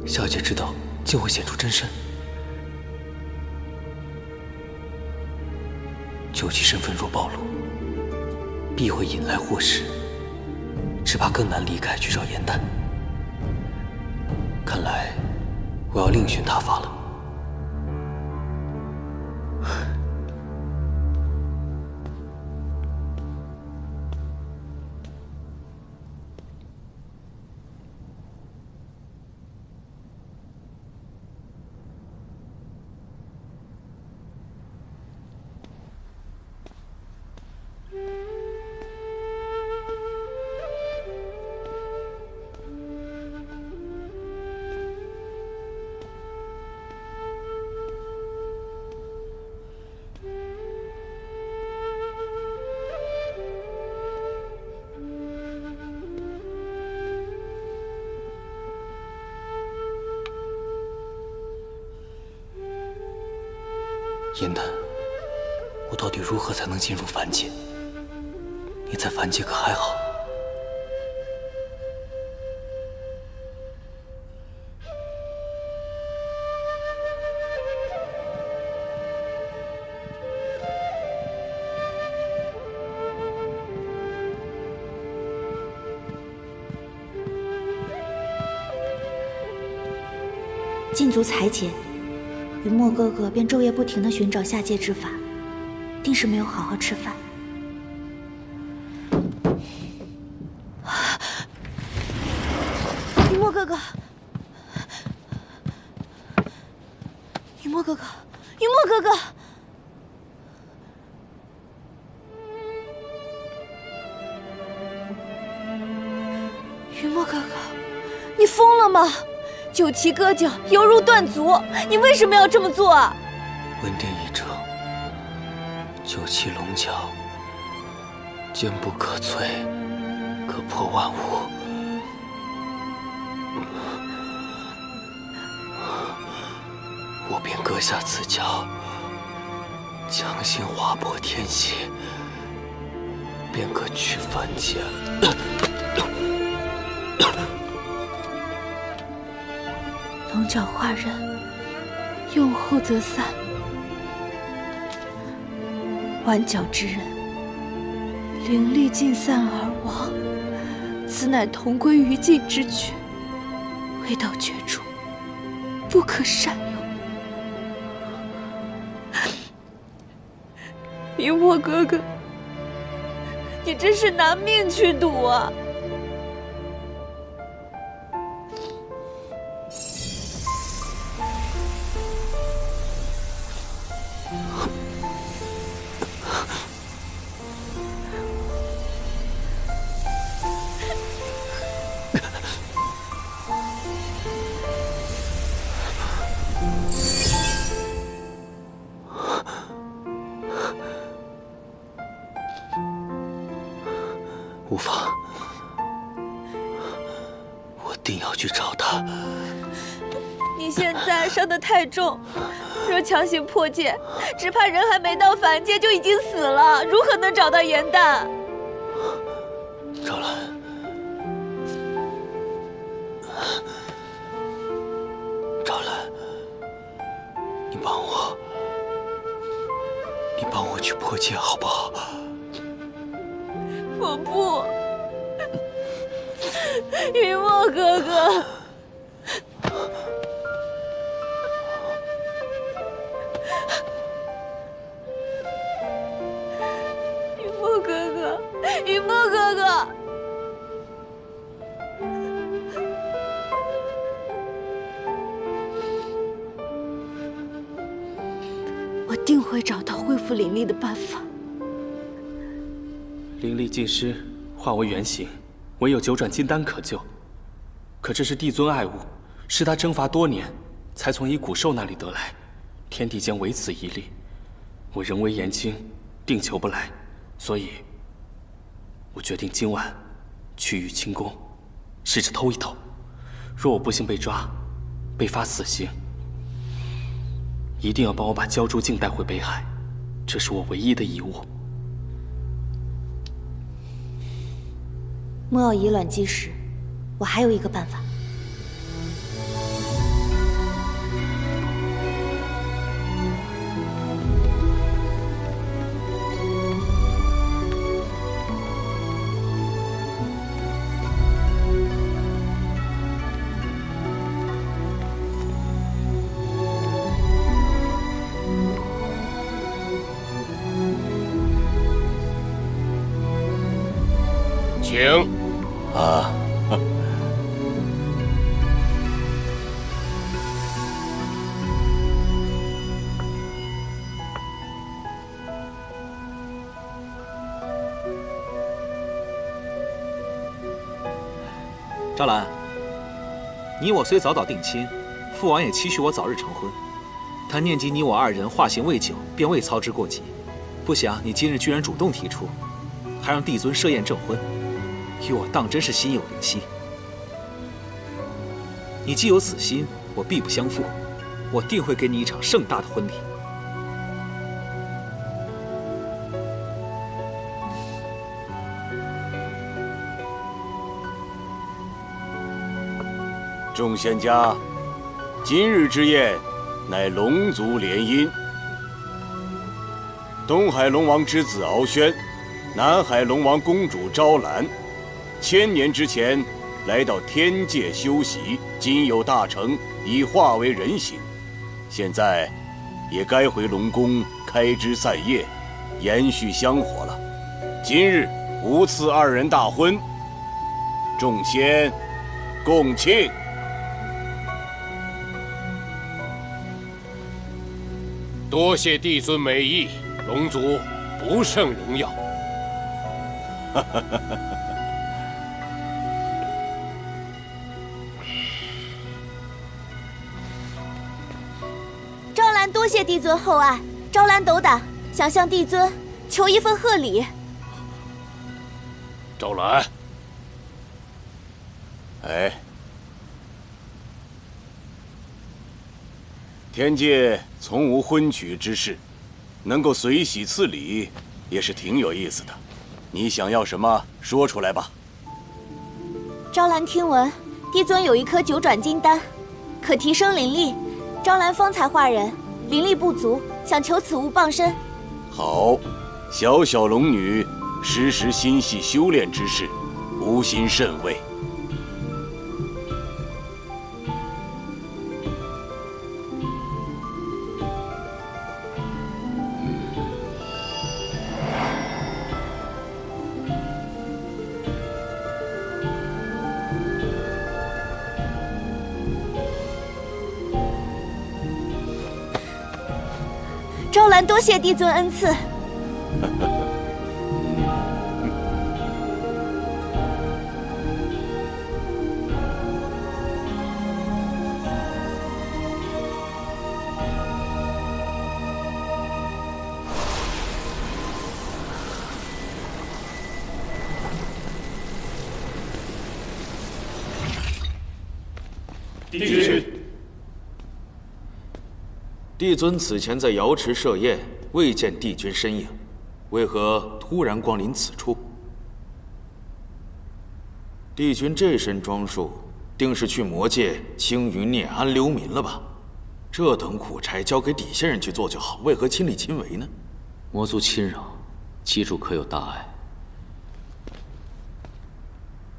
小姐知道竟会显出真身，究其身份若暴露，必会引来祸事，只怕更难离开去找颜丹。看来我要另寻他法了。颜丹，我到底如何才能进入凡界？你在凡界可还好？帝君，禁足裁剪，云墨哥哥便昼夜不停地寻找下界之法，定是没有好好吃饭。云墨哥哥，云墨哥哥，云墨哥哥。云墨哥哥，你疯了吗？九旗割脚，犹如断足，你为什么要这么做啊？文殿一怔，九旗龙角，坚不可摧，可破万物。我便割下此角，强行划破天血，便可去凡间。龙角化人，用后则散。剜角之人，灵力尽散而亡，此乃同归于尽之诀，未到绝处，不可善用。云墨哥哥，你这是拿命去赌啊！无妨，我定要去找他。你现在伤得太重，若强行破戒，只怕人还没到凡界就已经死了，如何能找到颜淡？赵兰，赵兰，你帮我去破戒好不好？我不，云墨哥哥。云墨哥哥，云墨哥哥。我定会找到恢复灵力的办法。灵力尽失，化为原形，唯有九转金丹可救。可这是帝尊爱物，是他征伐多年才从一古兽那里得来，天地间唯此一例。我人微言轻，定求不来，所以，我决定今晚去玉清宫，试着偷一偷。若我不幸被抓，被罚死刑，一定要帮我把鲛珠镜带回北海，这是我唯一的义务。莫要以卵击石，我还有一个办法。请。啊。赵兰，你我虽早早定亲，父王也期许我早日成婚。他念及你我二人化形未久，便未操之过急。不想你今日居然主动提出，还让帝尊设宴证婚，与我当真是心有灵犀。你既有此心，我必不相负，我定会给你一场盛大的婚礼。众仙家，今日之宴乃龙族联姻。东海龙王之子敖轩，南海龙王公主昭兰，1000年之前来到天界修习，今有大成，已化为人形，现在也该回龙宫开枝散叶，延续香火了。今日吾赐二人大婚，众仙共庆。多谢帝尊美意，龙族不胜荣耀。昭兰多谢帝尊厚爱，昭兰斗胆，想向帝尊求一份贺礼。昭兰，哎，天界从无婚娶之事，能够随喜赐礼，也是挺有意思的。你想要什么，说出来吧。昭兰听闻帝尊有一颗九转金丹，可提升灵力。昭兰方才化人，灵力不足，想求此物傍身。好，小小龙女时时心系修炼之事，无心甚慰。昭兰多谢帝尊恩赐。帝君，帝尊此前在瑶池设宴，未见帝君身影，为何突然光临此处？帝君这身装束，定是去魔界青云涅安流民了吧？这等苦差交给底下人去做就好，为何亲力亲为呢？魔族侵扰，姬主可有大碍？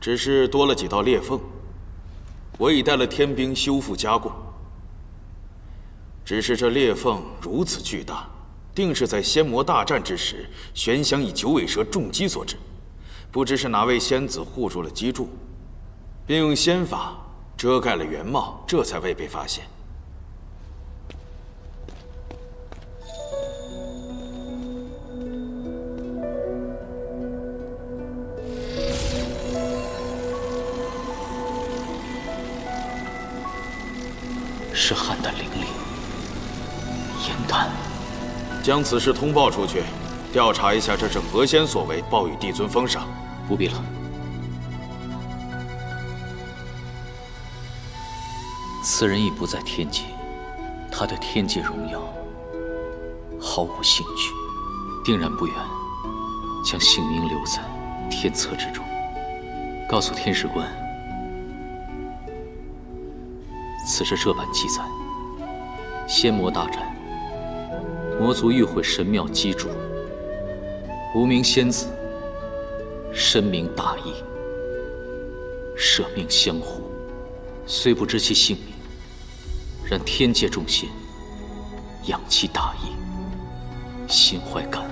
只是多了几道裂缝，我已带了天兵修复加固。只是这裂缝如此巨大，定是在仙魔大战之时，玄香以九尾蛇重击所致。不知是哪位仙子护住了机柱，便用仙法遮盖了原貌，这才未被发现。是邯郸灵力。燕丹，将此事通报出去，调查一下这是何仙所为，报与帝尊封赏。不必了。此人已不在天界，他对天界荣耀毫无兴趣，定然不远将姓名留在天册之中。告诉天使官，此事这般记载：仙魔大战。魔族欲毁神庙基柱，无名仙子深明大义，舍命相护，虽不知其姓名，然天界众仙仰其大义，心怀感恩。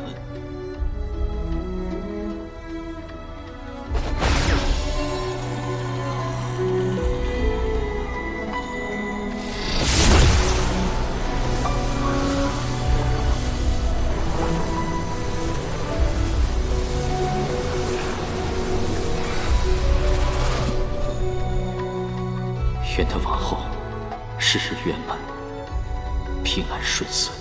愿他往后事事圆满，平安顺遂。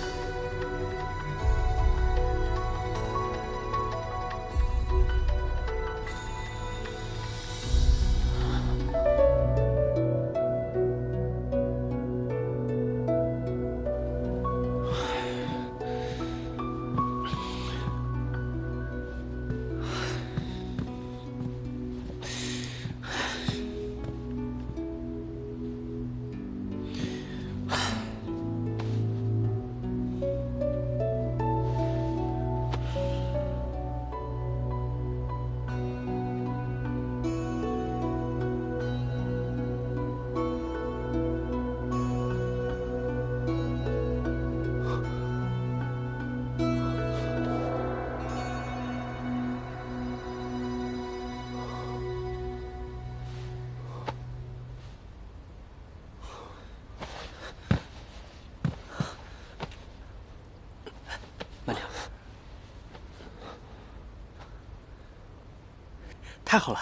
太好了，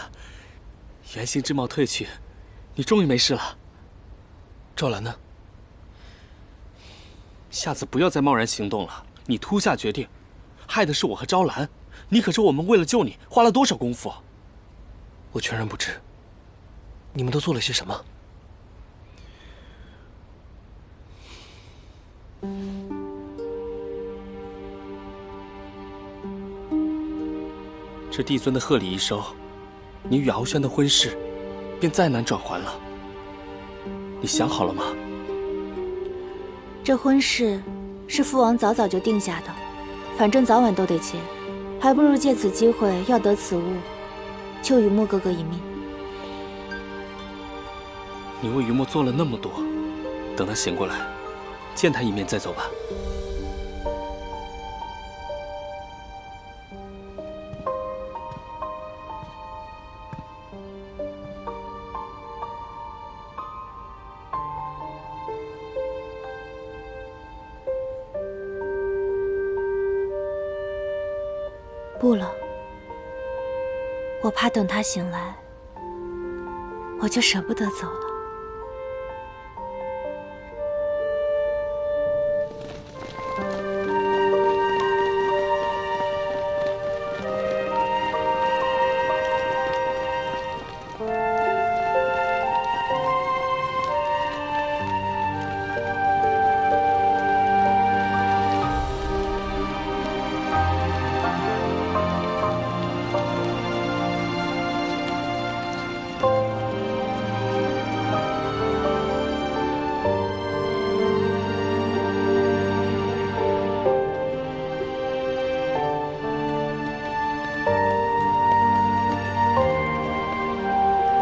原形之貌褪去，你终于没事了。赵兰呢？下次不要再贸然行动了，你突下决定，害的是我和昭兰。你可知我们为了救你花了多少功夫？我全然不知。你们都做了些什么？这帝尊的贺礼一收，你与敖轩的婚事便再难转还了。你想好了吗？这婚事是父王早早就定下的，反正早晚都得结，还不如借此机会要得此物，救雨墨哥哥一命。你为雨墨做了那么多，等他醒过来，见他一面再走吧。不了，我怕等他醒来，我就舍不得走了。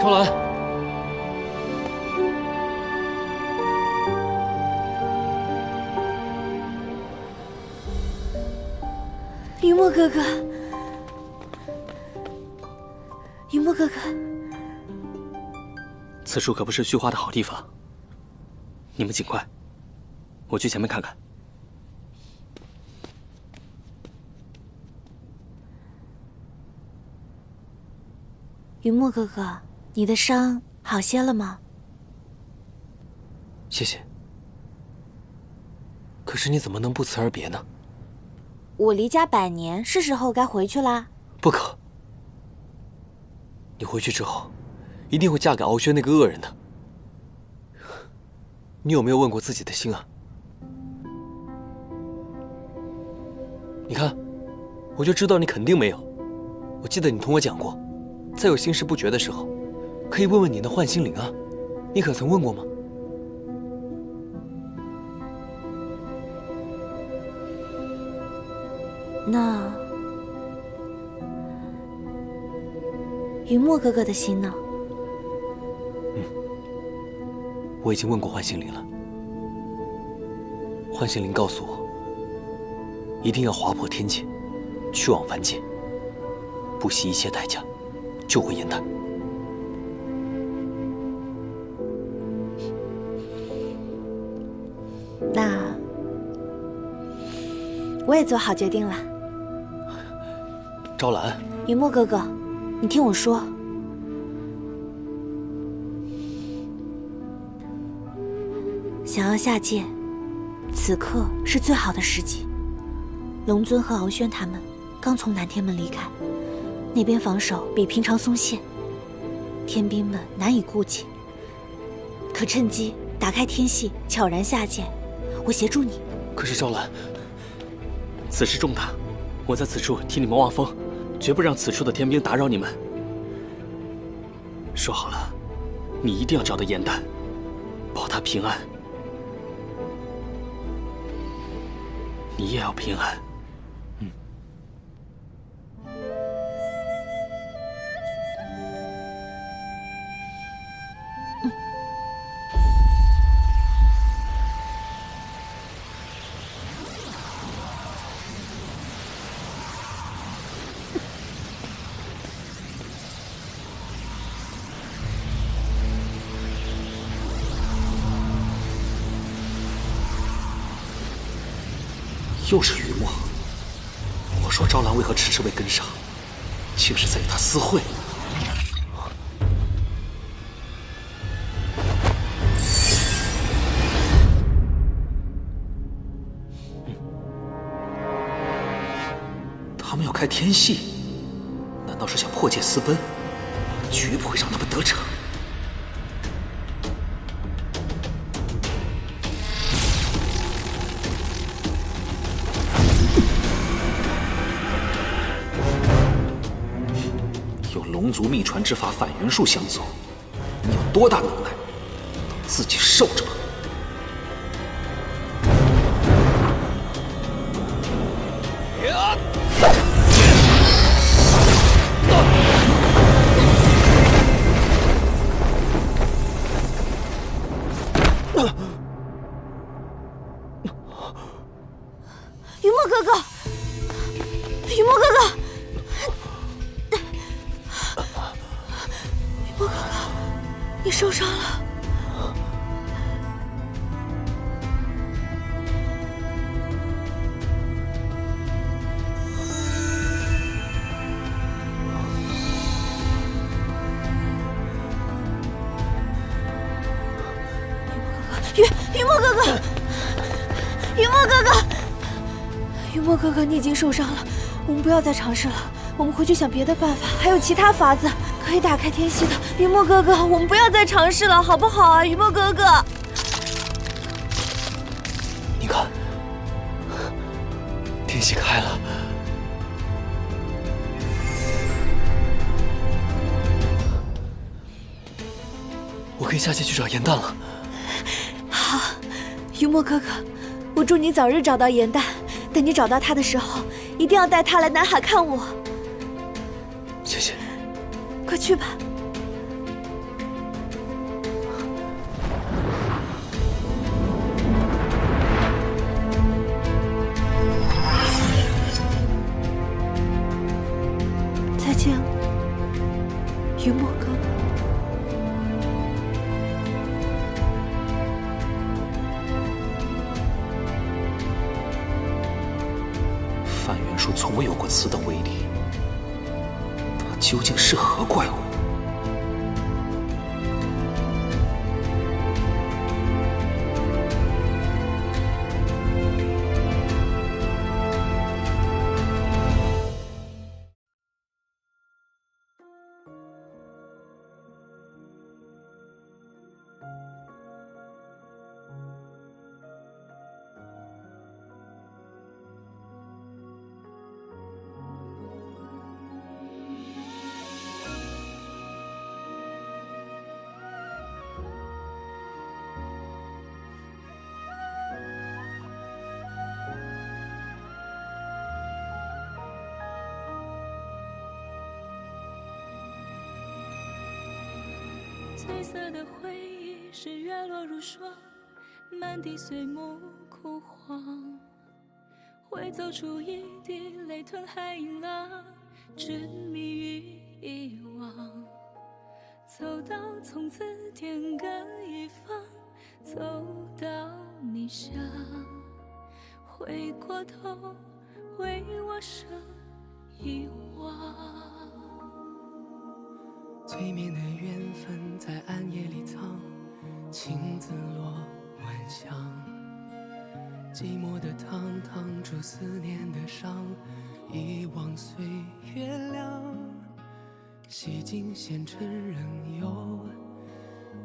赵兰，雨墨哥哥，雨墨哥哥，此处可不是虚花的好地方，你们尽快，我去前面看看。雨墨哥哥，你的伤好些了吗？谢谢。可是你怎么能不辞而别呢？我离家100年，是时候该回去啦。不可！你回去之后，一定会嫁给敖轩那个恶人的。你有没有问过自己的心啊？你看，我就知道你肯定没有。我记得你同我讲过，在有心事不决的时候，可以问问你的幻心灵啊。你可曾问过吗？那雨墨哥哥的心呢？我已经问过幻心灵了。幻心灵告诉我，一定要划破天界，去往凡界，不惜一切代价救回燕丹。那我也做好决定了。昭兰，雨墨哥哥，你听我说，想要下界，此刻是最好的时机。龙尊和敖轩他们刚从南天门离开，那边防守比平常松懈，天兵们难以顾及。可趁机打开天隙，悄然下界，我协助你。可是昭兰，此事重大，我在此处替你们望风，绝不让此处的天兵打扰你们。说好了，你一定要找到燕丹，保他平安。你也要平安。又是雨墨。我说昭兰为何迟迟未跟上，竟是在与他私会。开天系，难道是想破戒私奔？绝不会让他们得逞。有龙族秘传之法反元术相助，你有多大能耐，自己受着吧。 云墨哥哥，云墨哥哥，云墨哥哥，你受伤了。云墨哥哥，云墨哥哥。 云墨哥哥，你已经受伤了，我们不要再尝试了，我们回去想别的办法，还有其他法子可以打开天系的。云墨哥哥，我们不要再尝试了，好不好啊？云墨哥哥，你看，天系开了。我可以下界去找颜淡了。好，云墨哥哥，我祝你早日找到颜淡。 等你找到他的时候，一定要带他来南海看我。谢谢。快去吧。再见，云墨哥哥。 反元术从未有过此等威力，它究竟是何怪物？褪色的回忆是月落如霜，满地碎木枯黄。会走出一滴泪吞海银浪，执迷于遗忘。走到从此天各一方，走到你乡，回过头为我生遗忘。 催眠的缘分在暗夜里藏，情字落晚香。寂寞的汤烫出思念的伤，遗忘岁月凉。洗尽纤尘仍有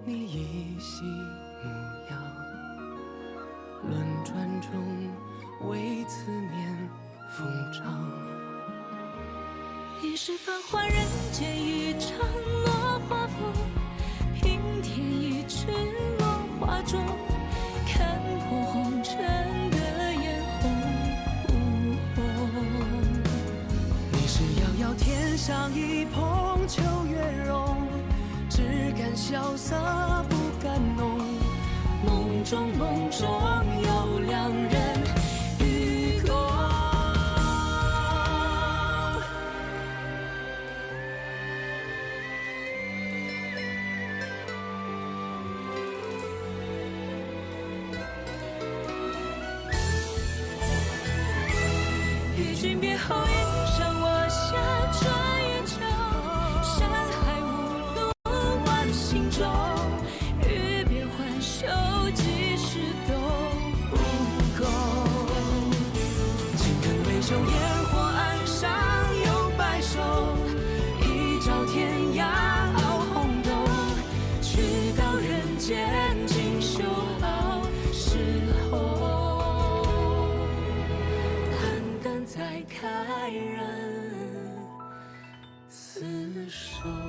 你依稀模样。轮转中为思念疯长。 一世繁华，人间一场落花风，平添一池落花中，看破红尘的眼红。你是遥遥天上一捧秋月容，只敢潇洒不敢浓。梦中有两人与共。 与君别后，一生我下穿越桥，山海无路万行舟。欲别还休，几时都不够。情根未休，烟火暗上开人厮守。